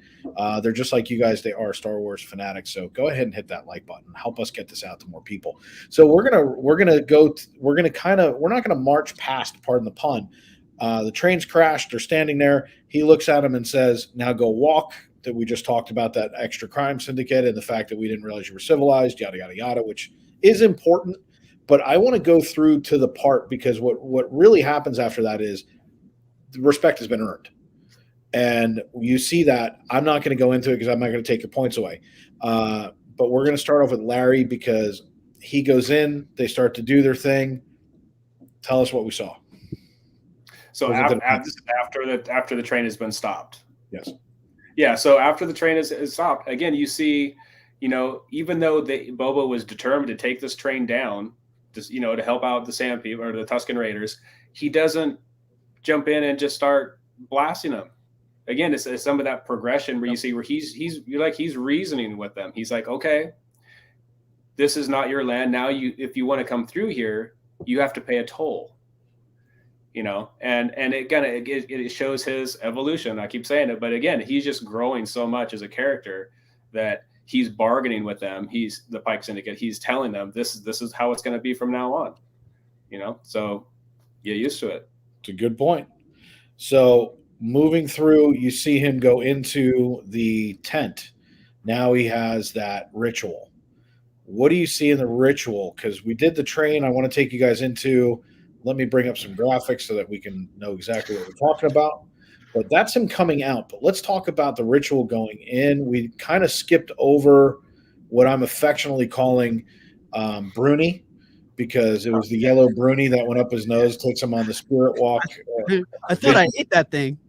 They're just like you guys. They are Star Wars fanatics. So go ahead and hit that like button. Help us get this out to more people. So we're not gonna march past. Pardon the pun. The train's crashed. They're standing there. He looks at him and says, "Now go walk." That we just talked about that extra crime syndicate and the fact that we didn't realize you were civilized. Yada yada yada, which is important. But I want to go through to the part because what really happens after that is respect has been earned. And you see that. I'm not going to go into it because I'm not going to take your points away. But we're going to start off with Larry because he goes in. They start to do their thing. Tell us what we saw. So after the train has been stopped. Yes. Yeah. So after the train is stopped, again, you see, even though Boba was determined to take this train down, just, to help out the Sand People or the Tusken Raiders, he doesn't jump in and just start blasting them. Again, it's some of that progression where you see where he's reasoning with them. He's like, okay, this is not your land. Now if you want to come through here, you have to pay a toll. And it shows his evolution. I keep saying it, but again, he's just growing so much as a character that he's bargaining with them. He's the Pike Syndicate. He's telling them this is how it's going to be from now on. So get used to it. It's a good point. So moving through, you see him go into the tent. Now he has that ritual. What do you see in the ritual? Because we did the train. I want to take you guys into. Let me bring up some graphics so that we can know exactly what we're talking about. But that's him coming out. But let's talk about the ritual going in. We kind of skipped over what I'm affectionately calling Bruni, because it was the yellow Bruni that went up his nose, takes him on the spirit walk. I thought I ate that thing.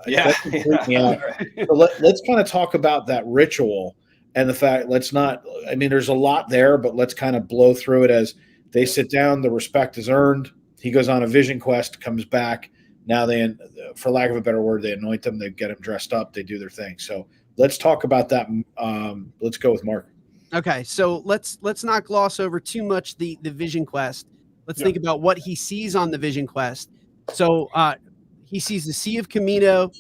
Yeah. So let's kind of talk about that ritual and the fact, there's a lot there, but let's kind of blow through it as they sit down. The respect is earned. He goes on a vision quest, comes back. Now for lack of a better word, they anoint them. They get him dressed up. They do their thing. So let's talk about that. Let's go with Marc. Okay, so let's not gloss over too much the vision quest. Let's think about what he sees on the vision quest. So he sees the Sea of Camino.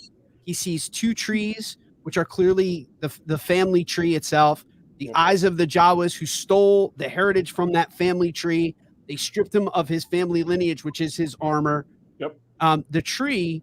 He sees 2 trees, which are clearly the family tree itself. The eyes of the Jawas who stole the heritage from that family tree. They stripped him of his family lineage, which is his armor. Yep. The tree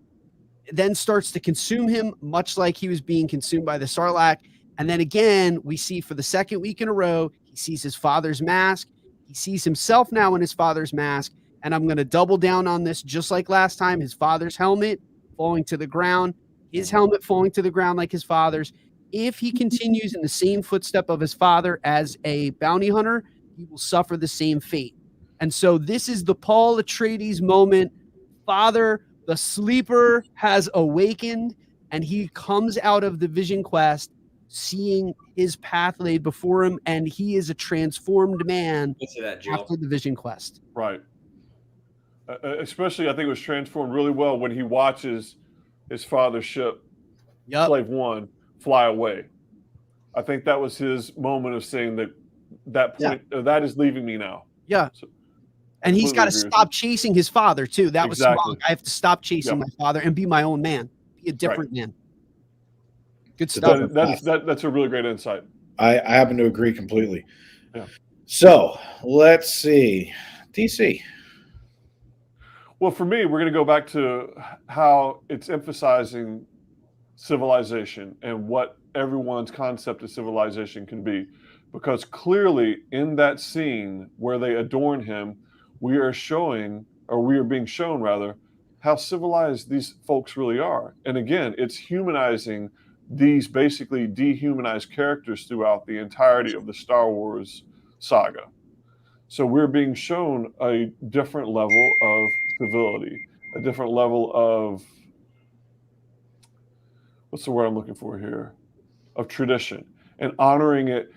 then starts to consume him, much like he was being consumed by the Sarlacc. And then again, we see for the second week in a row, he sees his father's mask. He sees himself now in his father's mask. and I'm going to double down on this just like last time. His father's helmet falling to the ground, his helmet falling to the ground like his father's. If he continues in the same footstep of his father as a bounty hunter, he will suffer the same fate. And so this is the Paul Atreides moment. Father, the sleeper has awakened, and he comes out of the vision quest seeing his path laid before him, and he is a transformed man after the vision quest. Right. Especially, I think it was transformed really well when he watches his father's ship, Slave One, fly away. I think that was his moment of saying that point, that is leaving me now. Yeah. So, and he's got to stop chasing his father too. That was wrong. I have to stop chasing my father and be my own man, be a different man. Good stuff. That's a really great insight. I happen to agree completely. Yeah. So let's see. DC. Well, for me, we're going to go back to how it's emphasizing civilization and what everyone's concept of civilization can be. Because clearly in that scene where they adorn him, we are being shown rather, how civilized these folks really are. And again, it's humanizing these basically dehumanized characters throughout the entirety of the Star Wars saga. So we're being shown a different level of civility, a different level of, what's the word I'm looking for here? Of tradition, and honoring it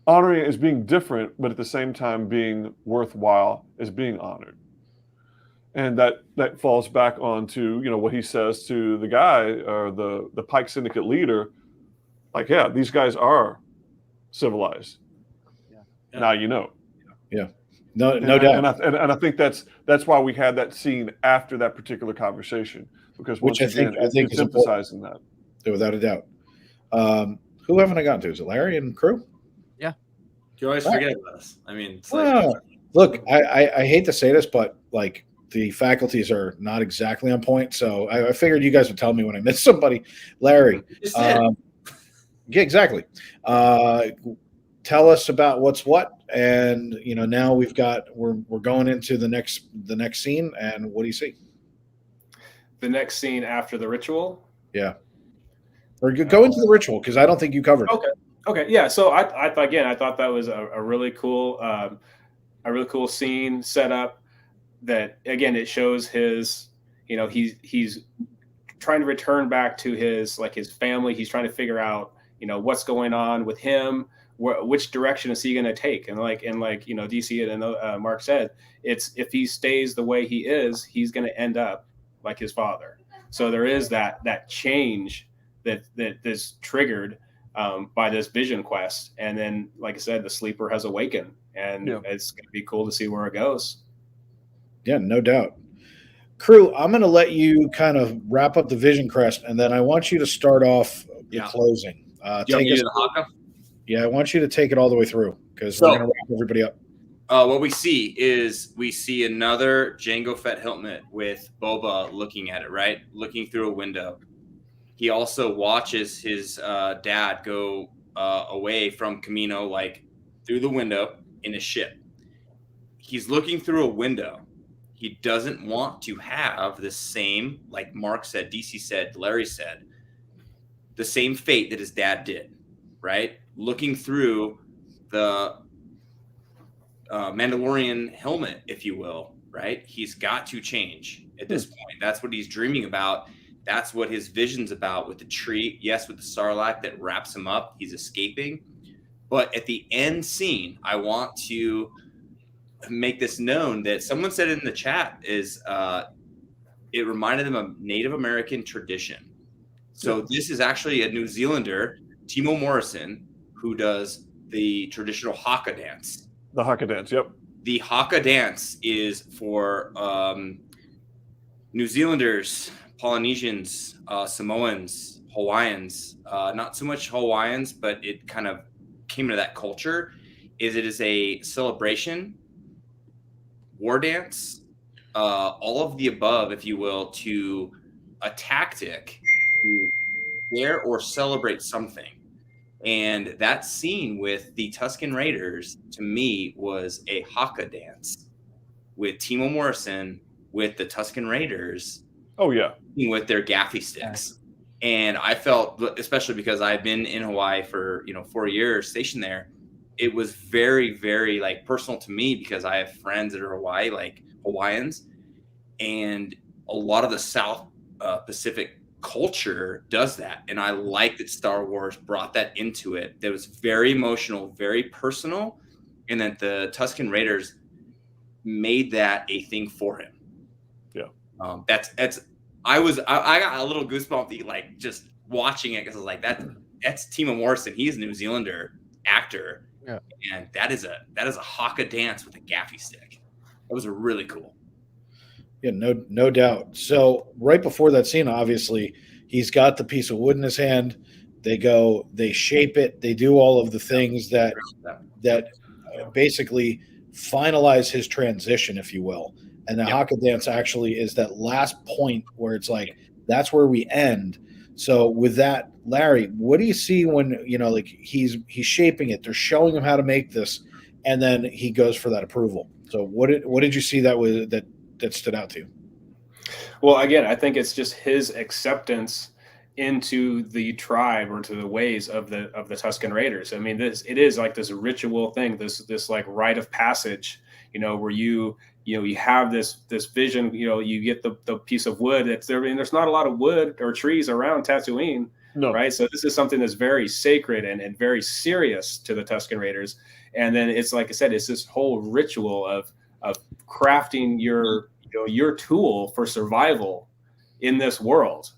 as being different, but at the same time being worthwhile as being honored. And that falls back onto, what he says to the guy or the Pike Syndicate leader, like, yeah, these guys are civilized. Yeah. Now you know. Yeah. No doubt. And I think that's why we had that scene after that particular conversation, because I think it's emphasizing that. Without a doubt. Who haven't I gotten to? Is it Larry and crew? Yeah. You always forget about us. I mean, it's look, I hate to say this, but like the faculties are not exactly on point. So I figured you guys would tell me when I miss somebody. Larry. Yeah, exactly. Tell us about what's what. And now we're going into the next scene. And what do you see? The next scene after the ritual. Yeah. Or go into the ritual, because I don't think you covered it. Okay. Yeah. So I thought that was a really cool scene set up. That again, it shows his, he's trying to return back to his family. He's trying to figure out, what's going on with him. Which direction is he going to take? And DC and Marc said, it's if he stays the way he is, he's going to end up like his father. So there is that change that is triggered by this vision quest. And then, like I said, the sleeper has awakened, and it's going to be cool to see where it goes. Yeah, no doubt. Crew, I'm going to let you kind of wrap up the vision quest, and then I want you to start off the closing. Yeah, I want you to take it all the way through, because we're going to wrap everybody up. What we see is another Jango Fett helmet with Boba looking at it, right? Looking through a window. He also watches his dad go away from Kamino, like through the window in a ship. He's looking through a window. He doesn't want to have the same, like Marc said, DC said, Larry said, the same fate that his dad did, right? Looking through the Mandalorian helmet, if you will, right? He's got to change at this point. That's what he's dreaming about. That's what his vision's about with the tree. Yes, with the Sarlacc that wraps him up. He's escaping. But at the end scene, I want to make this known that someone said in the chat is it reminded them of Native American tradition. So this is actually a New Zealander, Timo Morrison, who does the traditional Haka dance. The Haka dance, yep. The Haka dance is for New Zealanders, Polynesians, Samoans, Hawaiians. Not so much Hawaiians, but it kind of came into that culture. It is a celebration, war dance, all of the above, if you will, to a tactic to dare or celebrate something. And that scene with the Tusken Raiders, to me, was a haka dance with Timo Morrison, with the Tusken Raiders. Oh, yeah. With their gaffy sticks. And I felt, especially because I've been in Hawaii for, 4 years stationed there, it was very, very like personal to me because I have friends that are Hawaiians. And a lot of the South Pacific culture does that. And I like that Star Wars brought that into it. That was very emotional, very personal. And that the Tusken Raiders made that a thing for him. Yeah. I got a little goosebump like just watching it because I was like, that's Timo Morrison. He's a New Zealander actor. Yeah. And that is a haka dance with a gaffy stick. That was really cool. Yeah, no doubt. So right before that scene, obviously, he's got the piece of wood in his hand. They shape it. They do all of the things that basically finalize his transition, if you will. And the haka dance actually is that last point where it's like, that's where we end. So with that, Larry, what do you see when, he's shaping it, they're showing him how to make this, and then he goes for that approval. So what did you see that stood out to you? Well, again, I think it's just his acceptance into the tribe or to the ways of the Tusken Raiders. I mean, it is like this ritual thing, this like rite of passage, where you have this vision, you get the piece of wood that's there. And there's not a lot of wood or trees around Tatooine. No. Right. So this is something that's very sacred and very serious to the Tusken Raiders. And then it's like I said, it's this whole ritual of crafting your tool for survival in this world.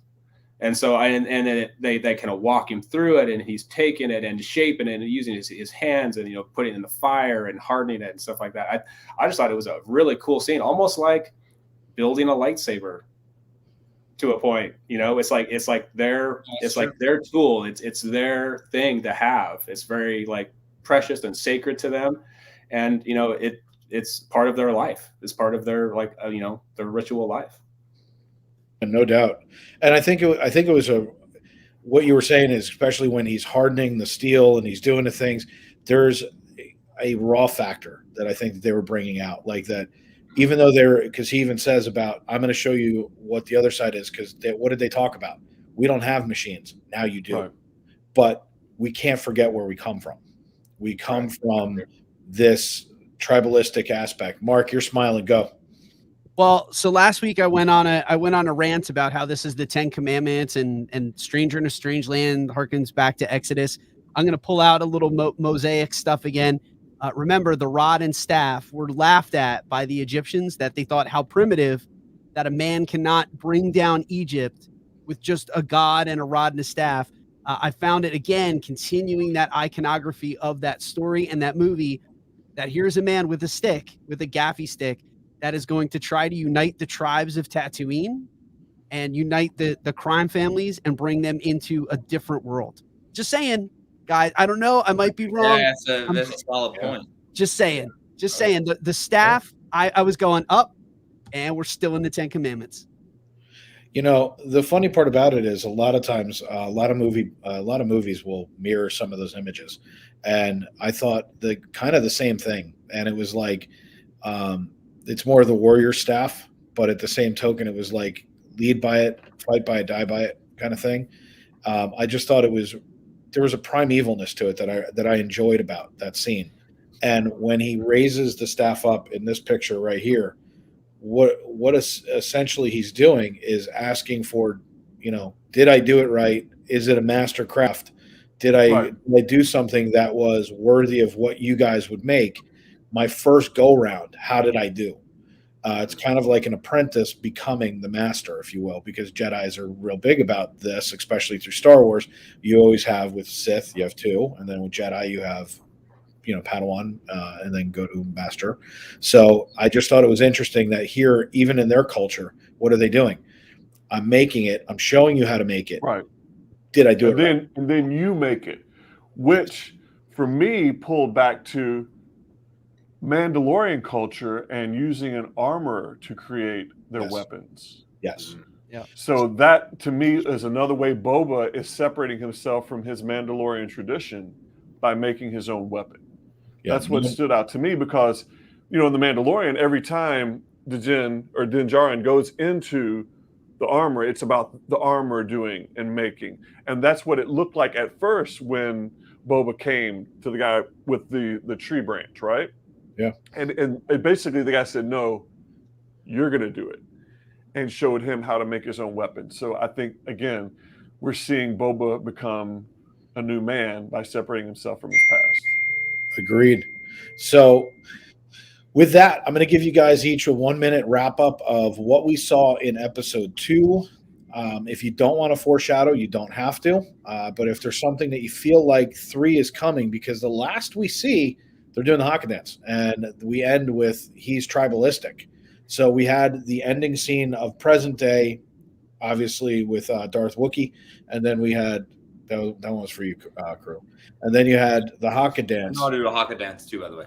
And so they kind of walk him through it, and he's taking it and shaping it and using his hands and putting it in the fire and hardening it and stuff like that. I just thought it was a really cool scene, almost like building a lightsaber to a point. It's like their tool. It's their thing to have. It's very like precious and sacred to them, and it's part of their life. It's part of their their ritual life. No doubt. And I think it was what you were saying is, especially when he's hardening the steel and he's doing the things, there's a raw factor that I think that they were bringing out, like that, even though because he even says about, I'm going to show you what the other side is. Because what did they talk about? We don't have machines. Now you do. Right. But we can't forget where we come from. We come from this tribalistic aspect. Mark, you're smiling. Go. Well, so last week I went on a rant about how this is the 10 Commandments and Stranger in a Strange Land harkens back to Exodus. I'm going to pull out a little Mosaic stuff again. Remember, the rod and staff were laughed at by the Egyptians, that they thought how primitive that a man cannot bring down Egypt with just a god and a rod and a staff. I found it again, continuing that iconography of that story and that movie, that here's a man with a stick, with a gaffy stick, that is going to try to unite the tribes of Tatooine and unite the crime families and bring them into a different world. Just saying, guys. I don't know. I might be wrong. Yeah, that's a solid point. Just saying. The staff, I was going up, and we're still in the 10 Commandments. The funny part about it is a lot of times, a lot of movies will mirror some of those images. And I thought the same thing. And it was like, it's more of the warrior staff, but at the same token, it was like lead by it, fight by it, die by it kind of thing. I just thought there was a primevalness to it that I enjoyed about that scene. And when he raises the staff up in this picture right here, what essentially he's doing is asking for, did I do it right? Is it a master craft? Did I do something that was worthy of what you guys would make? My first go round, how did I do? It's kind of like an apprentice becoming the master, if you will, because Jedis are real big about this, especially through Star Wars. You always have with Sith, you have 2, and then with Jedi, you have, Padawan, and then go to master. So I just thought it was interesting that here, even in their culture, what are they doing? I'm making it. I'm showing you how to make it. Right. Did I do it right? And then you make it, which for me pulled back to Mandalorian culture and using an armor to create their weapons. Yes. Yeah. So that to me is another way Boba is separating himself from his Mandalorian tradition by making his own weapon. That's what stood out to me because, in the Mandalorian, every time Din Djarin goes into the armor, it's about the armor doing and making. And that's what it looked like at first when Boba came to the guy with the tree branch, right? Yeah. And basically the guy said, no, you're going to do it, and showed him how to make his own weapon. So I think, again, we're seeing Boba become a new man by separating himself from his past. Agreed. So with that, I'm going to give you guys each a 1-minute wrap up of what we saw in episode 2. If you don't want to foreshadow, you don't have to. But if there's something that you feel like 3 is coming, because the last we see, they're doing the Haka dance, and we end with he's tribalistic. So we had the ending scene of present day, obviously with Darth Wookiee, and then we had that one was for you, Crew, and then you had the Haka dance. I'll do a Haka dance too, by the way.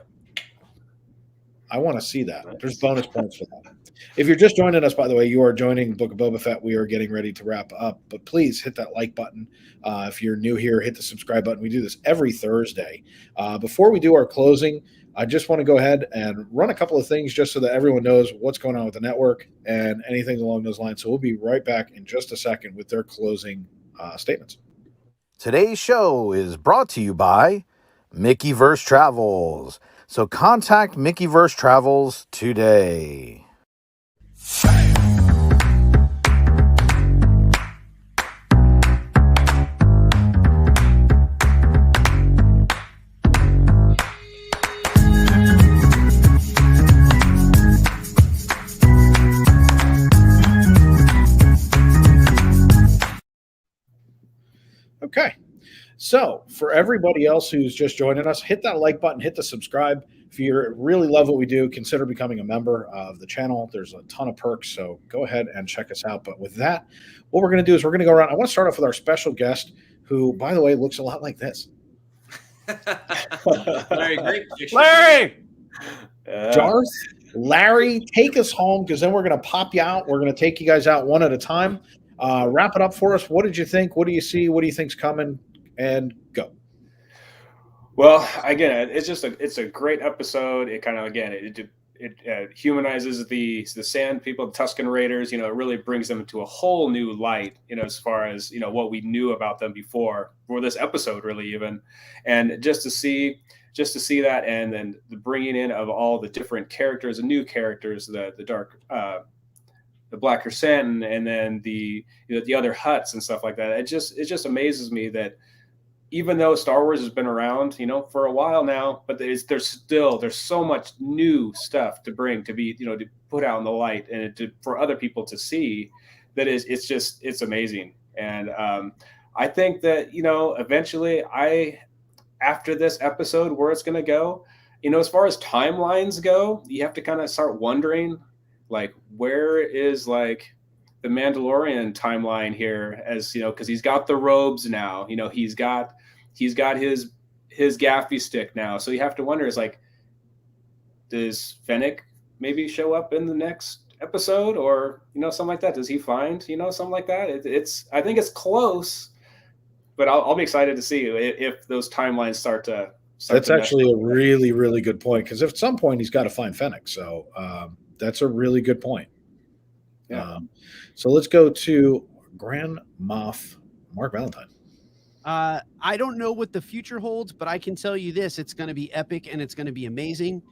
I want to see that. There's bonus points for that. If you're just joining us, by the way, you are joining Book of Boba Fett. We are getting ready to wrap up, but please hit that like button. If you're new here, hit the subscribe button. We do this every Thursday. Before we do our closing, I just want to go ahead and run a couple of things just so that everyone knows what's going on with the network and anything along those lines. So we'll be right back in just a second with their closing statements. Today's show is brought to you by Mickeyverse Travels. So contact Mickeyverse Travels today. Okay. So for everybody else who's just joining us, hit that like button, hit the subscribe. If you really love what we do, consider becoming a member of the channel. There's a ton of perks, so go ahead and check us out. But with that, what we're going to do is we're going to go around. I want to start off with our special guest, who, by the way, looks a lot like this. Larry, great picture. Larry! Darth, Larry, take us home, because then we're going to pop you out. We're going to take you guys out one at a time. Wrap it up for us. What did you think? What do you see? What do you think's coming? And go. Well, again, it's a great episode. It kind of, again, it humanizes the Sand people, the Tusken Raiders. It really brings them into a whole new light. As far as what we knew about them before, for this episode, really even, and just to see that, and then the bringing in of all the different characters, the new characters, the dark, the Black Krrsantan, and then the other Hutts and stuff like that. It just amazes me that, even though Star Wars has been around, for a while now, but there's so much new stuff to bring, to be, to put out in the light, and for other people to see, that it's amazing. And I think that, eventually after this episode, where it's going to go, as far as timelines go, you have to kind of start wondering, like, where is like the Mandalorian timeline here, as because he's got the robes now, he's got his gaffy stick now. So you have to wonder, is like, does Fennec maybe show up in the next episode, or something like that? Does he find something like that? I think it's close, but I'll be excited to see if those timelines start to. That's actually a really, really good point, because at some point he's got to find Fennec. So that's a really good point. Yeah. So let's go to Grand Moff Marc Valentine. I don't know what the future holds, but I can tell you this: it's going to be epic and it's going to be amazing.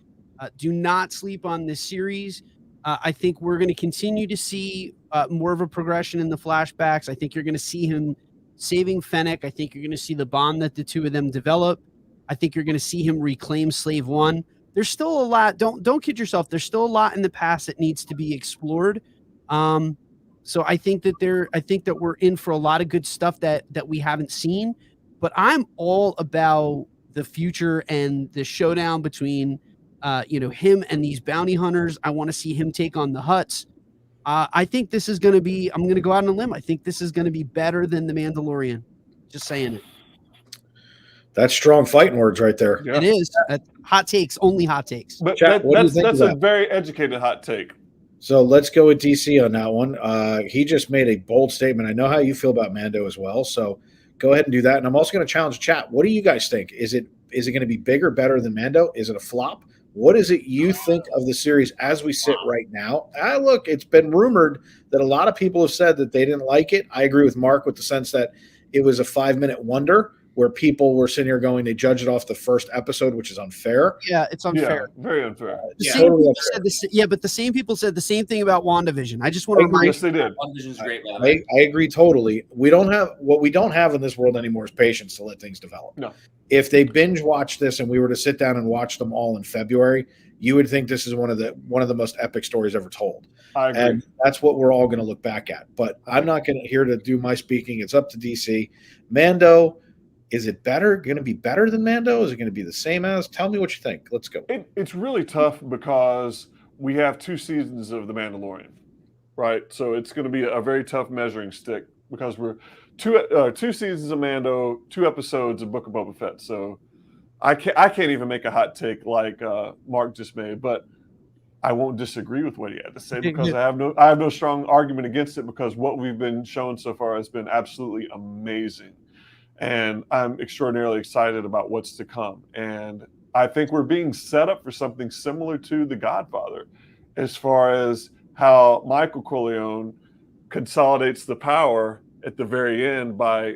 Do not sleep on this series. I think we're going to continue to see more of a progression in the flashbacks. I think you're going to see him saving Fennec. I think you're going to see the bond that the two of them develop. I think you're going to see him reclaim Slave One. There's still a lot. Don't kid yourself. There's still a lot in the past that needs to be explored. So I think that we're in for a lot of good stuff that we haven't seen, but I'm all about the future and the showdown between, him and these bounty hunters. I want to see him take on the Hutts. I think this is going to be, I'm going to go out on a limb. I think this is going to be better than The Mandalorian. Just saying it. That's strong fighting words right there. Yeah. It is. Hot takes, only hot takes. But Chat, that's a that? very educated hot take. So let's go with DC on that one. He just made a bold statement. I know how you feel about Mando as well. So go ahead and do that. And I'm also going to challenge chat. What do you guys think? Is it going to be bigger, better than Mando? Is it a flop? What is it you think of the series as we sit right now? Look, it's been rumored that a lot of people have said that they didn't like it. I agree with Mark with the sense that it was a 5-minute wonder where people were sitting here going, they judged it off the first episode, which is unfair. Yeah, it's unfair. Yeah, very unfair. But the same people said the same thing about WandaVision. I just want to remind you. Yes, they did. WandaVision's great. I agree totally. What we don't have in this world anymore is patience to let things develop. No. If they binge watch this and we were to sit down and watch them all in February, you would think this is one of the most epic stories ever told. I agree. And that's what we're all going to look back at. But I'm not going to here to do my speaking. It's up to DC. Mando, is it going to be better than Mando? Is it going to be the same as? Tell me what you think. Let's go. It's really tough because we have 2 seasons of The Mandalorian, right? So it's going to be a very tough measuring stick because we're two seasons of Mando, 2 episodes of Book of Boba Fett. So I can't even make a hot take like Mark just made, but I won't disagree with what he had to say because I have no strong argument against it because what we've been shown so far has been absolutely amazing. And I'm extraordinarily excited about what's to come. And I think we're being set up for something similar to The Godfather as far as how Michael Corleone consolidates the power at the very end by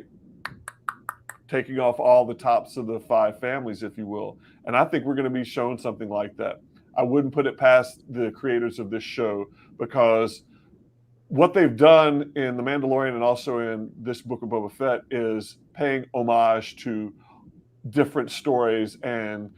taking off all the tops of the 5 families, if you will. And I think we're going to be shown something like that. I wouldn't put it past the creators of this show because what they've done in The Mandalorian and also in this Book of Boba Fett is paying homage to different stories and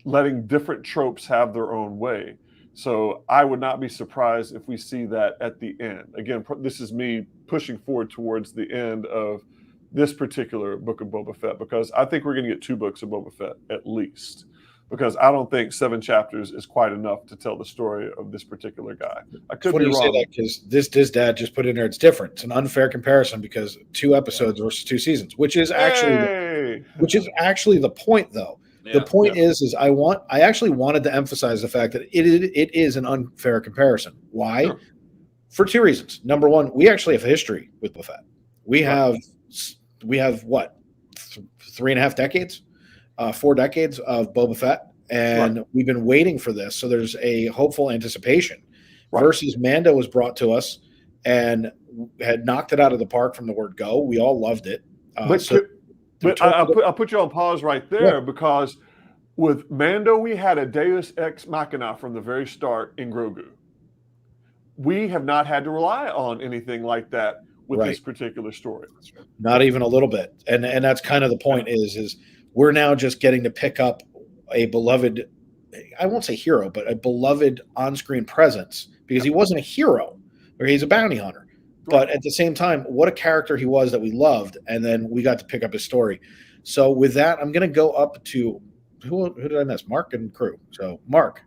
letting different tropes have their own way. So I would not be surprised if we see that at the end. Again, this is me pushing forward towards the end of this particular Book of Boba Fett because I think we're going to get 2 books of Boba Fett at least. Because I don't think 7 chapters is quite enough to tell the story of this particular guy. I could be wrong. Say that because this dad just put in there. It's different. It's an unfair comparison because 2 episodes versus 2 seasons, which is actually the point, though. Yeah. The point is I actually wanted to emphasize the fact that it is an unfair comparison. Why? Sure. For 2 reasons. Number one, we actually have history with Boba Fett. We have what 3.5 decades. 4 decades of Boba Fett, and we've been waiting for this. So there's a hopeful anticipation. Versus Mando was brought to us and had knocked it out of the park from the word go. We all loved it. I'll put you on pause right there because with Mando, we had a Deus Ex Machina from the very start in Grogu. We have not had to rely on anything like that with this particular story. Not even a little bit. And that's kind of the point is we're now just getting to pick up a beloved, I won't say hero, but a beloved on-screen presence because he wasn't a hero or he's a bounty hunter. But at the same time, what a character he was that we loved. And then we got to pick up his story. So with that, I'm going to go up to who did I miss? Mark and Crew. So Mark.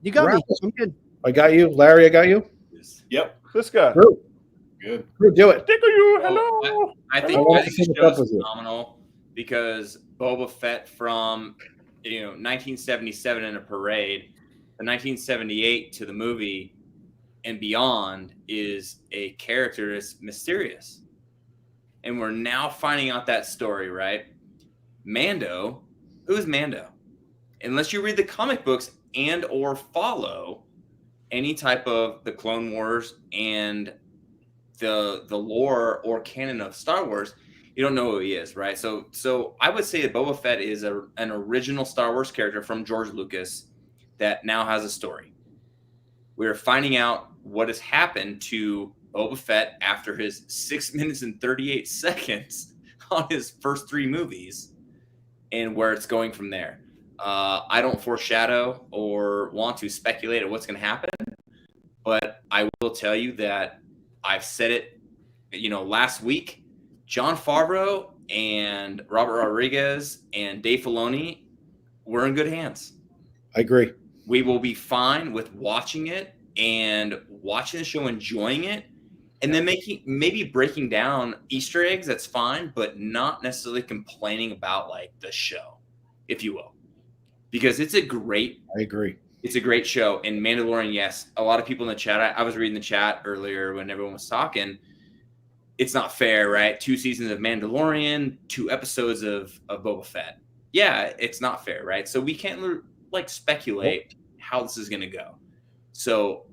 You got me. I'm good. I got you. Larry, I got you. Yep. This guy. Crew. Good. Crew, do it. Tickle you. Hello. I think the show is phenomenal because Boba Fett from 1977 in a parade, the 1978 to the movie and beyond is a character that's mysterious. And we're now finding out that story, right? Mando, who's Mando? Unless you read the comic books and or follow any type of the Clone Wars and the lore or canon of Star Wars, you don't know who he is, right? So I would say that Boba Fett is an original Star Wars character from George Lucas that now has a story. We're finding out what has happened to Boba Fett after his 6 minutes and 38 seconds on his first 3 movies and where it's going from there. I don't foreshadow or want to speculate on what's going to happen, but I will tell you that I've said it, last week. Jon Favreau and Robert Rodriguez and Dave Filoni, we're in good hands. I agree. We will be fine with watching it and watching the show, enjoying it, and then maybe breaking down Easter eggs. That's fine, but not necessarily complaining about like the show, if you will, because it's a great. I agree. It's a great show. And Mandalorian, yes, a lot of people in the chat. I was reading the chat earlier when everyone was talking. It's not fair, right? 2 seasons of Mandalorian, 2 episodes of Boba Fett. Yeah, it's not fair, right? So we can't like speculate how this is going to go. So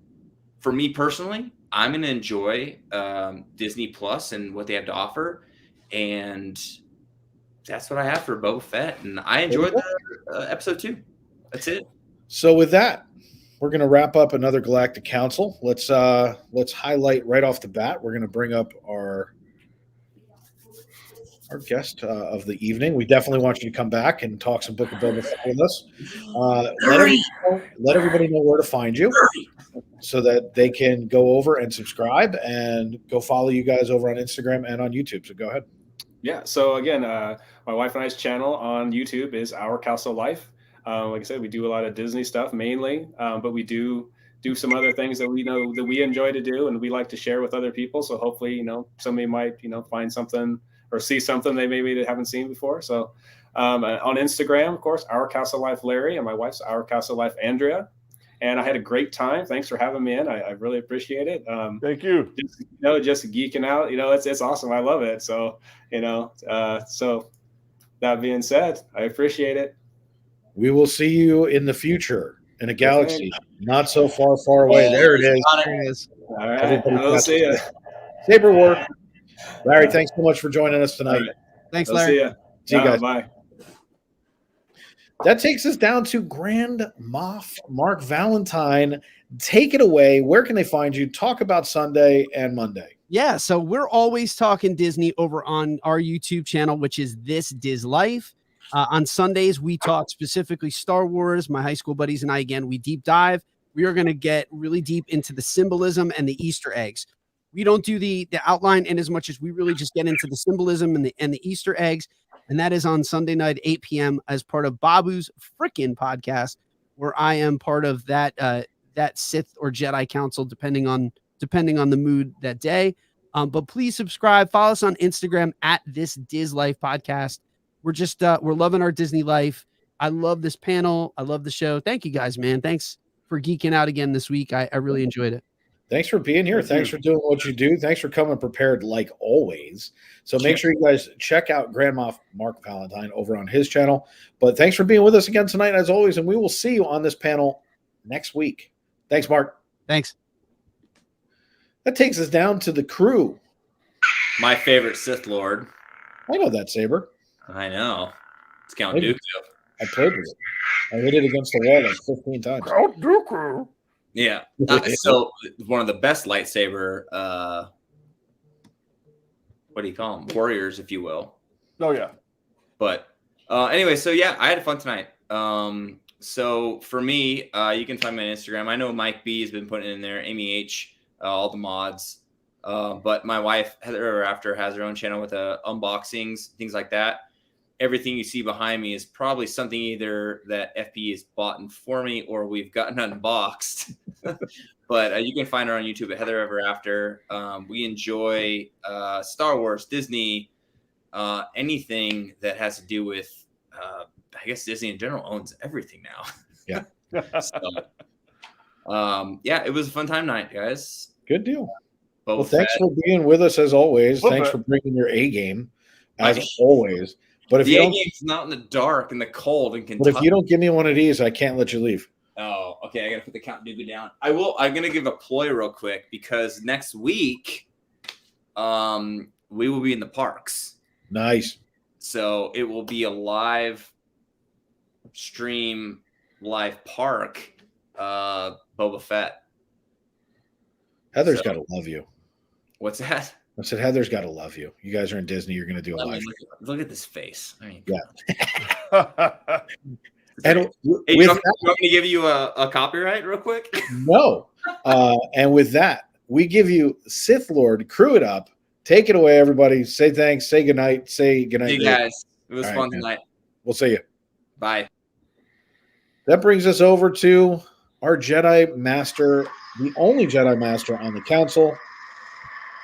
for me personally, I'm going to enjoy Disney Plus and what they have to offer. And that's what I have for Boba Fett. And I enjoyed the episode 2. That's it. So with that, we're going to wrap up another Galactic Council. Let's highlight right off the bat. We're going to bring up our guest of the evening. We definitely want you to come back and talk some Book of Boba Fett with us. Let everybody know where to find you so that they can go over and subscribe and go follow you guys over on Instagram and on YouTube. So go ahead. Yeah. So again, my wife and I's channel on YouTube is Our Castle Life. Like I said, we do a lot of Disney stuff mainly, but we do some other things that we know that we enjoy to do and we like to share with other people. So hopefully, somebody might, find something or see something they maybe haven't seen before. So on Instagram, of course, Our Castle Life Larry, and my wife's Our Castle Life Andrea. And I had a great time. Thanks for having me in. I really appreciate it. Thank you. Just geeking out. It's awesome. I love it. So so that being said, I appreciate it. We will see you in the future in a galaxy not so far away. There it is. There it is. All right. We'll see you. Saber War. Larry, thanks so much for joining us tonight. Right. Thanks, We'll Larry. see you. See you guys. Bye. That takes us down to Grand Moff Marc Valentine. Take it away. Where can they find you? Talk about Sunday and Monday. Yeah, so we're always talking Disney over on our YouTube channel, which is This Diz Life. On Sundays, we talk specifically Star Wars. My high school buddies and I, again, we deep dive. We are going to get really deep into the symbolism and the Easter eggs. We don't do the outline in as much as we really just get into the symbolism and the Easter eggs. And that is on Sunday night, 8 p.m. as part of Babu's Frickin' podcast, where I am part of that Sith or Jedi council, depending on the mood that day. But please subscribe, follow us on Instagram at This Diz Life Podcast. We're just we're loving our Disney life. I love this panel. I love the show. Thank you guys, man. Thanks for geeking out again this week. I really enjoyed it. Thanks for being here. Thanks for doing what you do. Thanks for coming prepared like always. So make sure you guys check out Grand Moff Marc Valentine over on his channel. But thanks for being with us again tonight, as always, and we will see you on this panel next week. Thanks, Mark. Thanks. That takes us down to the crew. My favorite Sith Lord. I know that, Saber. I know. It's Count Dooku. I played with it. I hit it against the wall like 15 times. Count Dooku. Yeah. So one of the best lightsaber, what do you call them? Warriors, if you will. Oh, yeah. But anyway, so yeah, I had fun tonight. So for me, you can find me on Instagram. I know Mike B has been putting in there, Amy H, all the mods. But my wife, Heather Ever After, has her own channel with unboxings, things like that. Everything you see behind me is probably something either that FP has bought for me or we've gotten unboxed. But you can find her on YouTube at Heather Ever After. We enjoy Star Wars, Disney, anything that has to do with, I guess Disney in general owns everything now. Yeah. So, yeah, it was a fun time tonight, guys. Good deal. Well, thanks for being with us as always. Thanks for bringing your A game as always. But if the you A game's not in the dark and the cold in Kentucky. But if you don't give me one of these, I can't let you leave. Oh, okay. I gotta put the Count Dooku down. I will. I'm gonna give a ploy real quick because next week, we will be in the parks. Nice. So it will be a live stream, live park. Boba Fett. Heather's got to love you. What's that? I said Heather's got to love you. You guys are in Disney. You're going to do a live. Look at this face. I mean, yeah. And hey, you want me to give you a copyright real quick? No. And with that, we give you Sith Lord Krewitup. Take it away, everybody. Say thanks. Say goodnight. Say goodnight. Hey, guys. It was All fun right, tonight. We'll see you. Bye. That brings us over to our Jedi Master, the only Jedi Master on the council.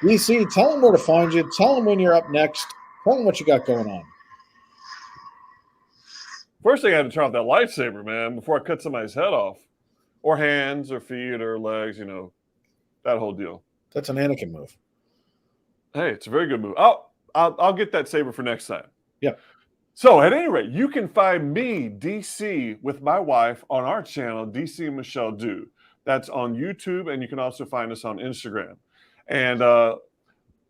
DC, tell them where to find you. Tell them when you're up next. Tell them what you got going on. First thing, I had to turn off that lightsaber, man, before I cut somebody's head off. or hands or feet or legs, that whole deal. That's an Anakin move. Hey, it's a very good move. I'll get that saber for next time. Yeah. So at any rate, you can find me, DC, with my wife on our channel, DC and Michelle Do. That's on YouTube, and you can also find us on Instagram. And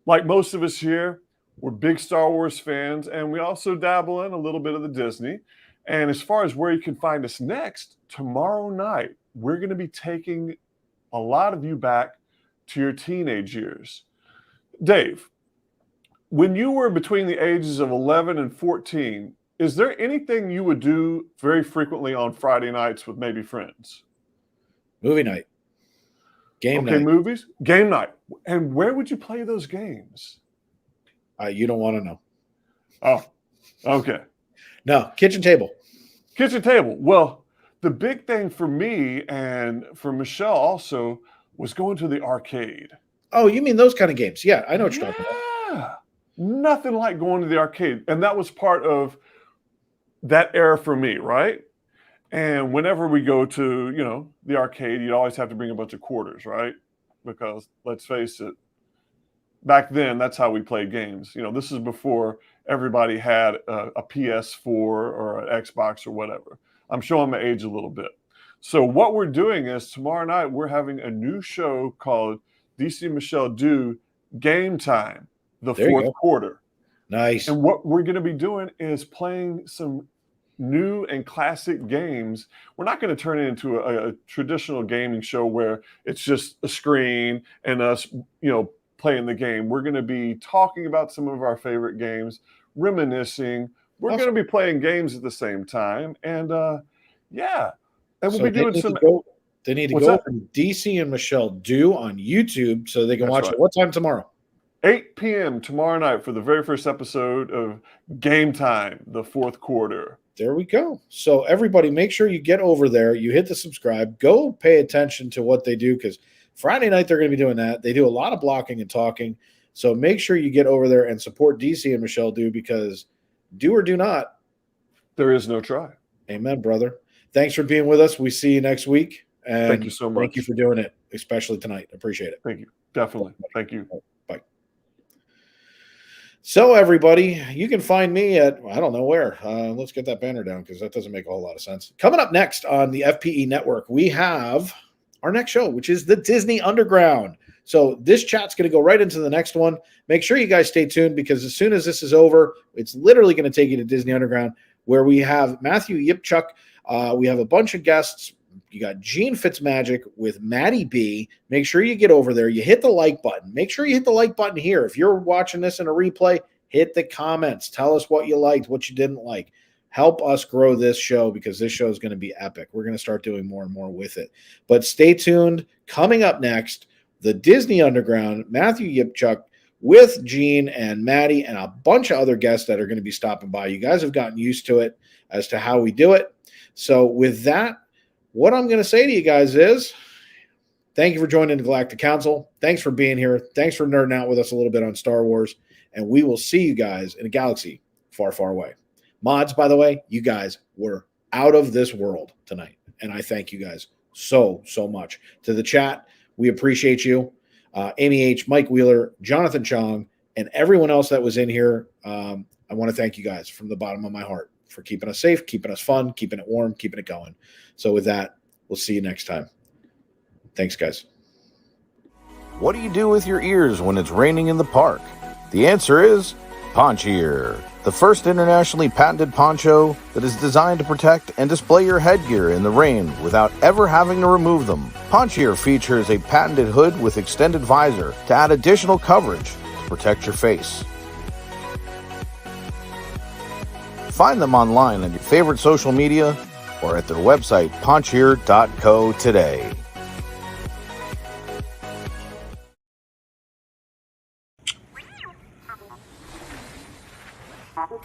like most of us here, we're big Star Wars fans, and we also dabble in a little bit of the Disney. And as far as where you can find us next, tomorrow night, we're going to be taking a lot of you back to your teenage years. Dave, when you were between the ages of 11 and 14, is there anything you would do very frequently on Friday nights with maybe friends? Movie night. Game night. Okay, movies? Game night. And where would you play those games? You don't want to know. Oh, okay. No, kitchen table. Kitchen table. Well, the big thing for me and for Michelle also was going to the arcade. Oh, you mean those kind of games? Yeah, I know what you're talking about. Yeah. Nothing like going to the arcade. And that was part of that era for me, right? And whenever we go to, the arcade, you'd always have to bring a bunch of quarters, right? Because let's face it, back then, that's how we played games. This is before everybody had a PS4 or an Xbox or whatever. I'm showing my age a little bit. So what we're doing is tomorrow night, we're having a new show called DC Michelle Do Game Time, the fourth quarter. Nice. And what we're going to be doing is playing some new and classic games. We're not going to turn it into a traditional gaming show where it's just a screen and us, playing the game. We're going to be talking about some of our favorite games, reminiscing. We're going to be playing games at the same time. And yeah. And we'll be doing some. They need to go from DC and Michelle Do on YouTube so they can watch it. What time tomorrow? 8 p.m. tomorrow night for the very first episode of Game Time, the fourth quarter. There we go. So everybody, make sure you get over there. You hit the subscribe. Go pay attention to what they do, because Friday night they're going to be doing that. They do a lot of blocking and talking. So make sure you get over there and support DC and Michelle Do, because do or do not, there is no try. Amen, brother. Thanks for being with us. We see you next week. And thank you so much. Thank you for doing it, especially tonight. Appreciate it. Thank you. Definitely. Thank you. Bye. So, everybody, you can find me at, I don't know where. Let's get that banner down, because that doesn't make a whole lot of sense. Coming up next on the FPE Network, we have our next show, which is the Disney Underground. So this chat's going to go right into the next one. Make sure you guys stay tuned, because as soon as this is over, it's literally going to take you to Disney Underground, where we have Matthew Yipchuk. We have a bunch of guests. You got Gene Fitzmagic with Maddie B. Make sure you get over there. You hit the like button. Make sure you hit the like button here. If you're watching this in a replay, hit the comments. Tell us what you liked, what you didn't like. Help us grow this show, because this show is going to be epic. We're going to start doing more and more with it. But stay tuned. Coming up next, the Disney Underground, Matthew Yipchuk with Gene and Maddie and a bunch of other guests that are going to be stopping by. You guys have gotten used to it as to how we do it. So with that, what I'm going to say to you guys is thank you for joining the Galactic Council. Thanks for being here. Thanks for nerding out with us a little bit on Star Wars. And we will see you guys in a galaxy far, far away. Mods, by the way, you guys were out of this world tonight. And I thank you guys so, so much. To the chat, we appreciate you. Amy H., Mike Wheeler, Jonathan Chong, and everyone else that was in here. I want to thank you guys from the bottom of my heart for keeping us safe, keeping us fun, keeping it warm, keeping it going. So with that, we'll see you next time. Thanks, guys. What do you do with your ears when it's raining in the park? The answer is Ponchier, the first internationally patented poncho that is designed to protect and display your headgear in the rain without ever having to remove them. Ponchier features a patented hood with extended visor to add additional coverage to protect your face. Find them online on your favorite social media or at their website, ponchier.co today. Wow.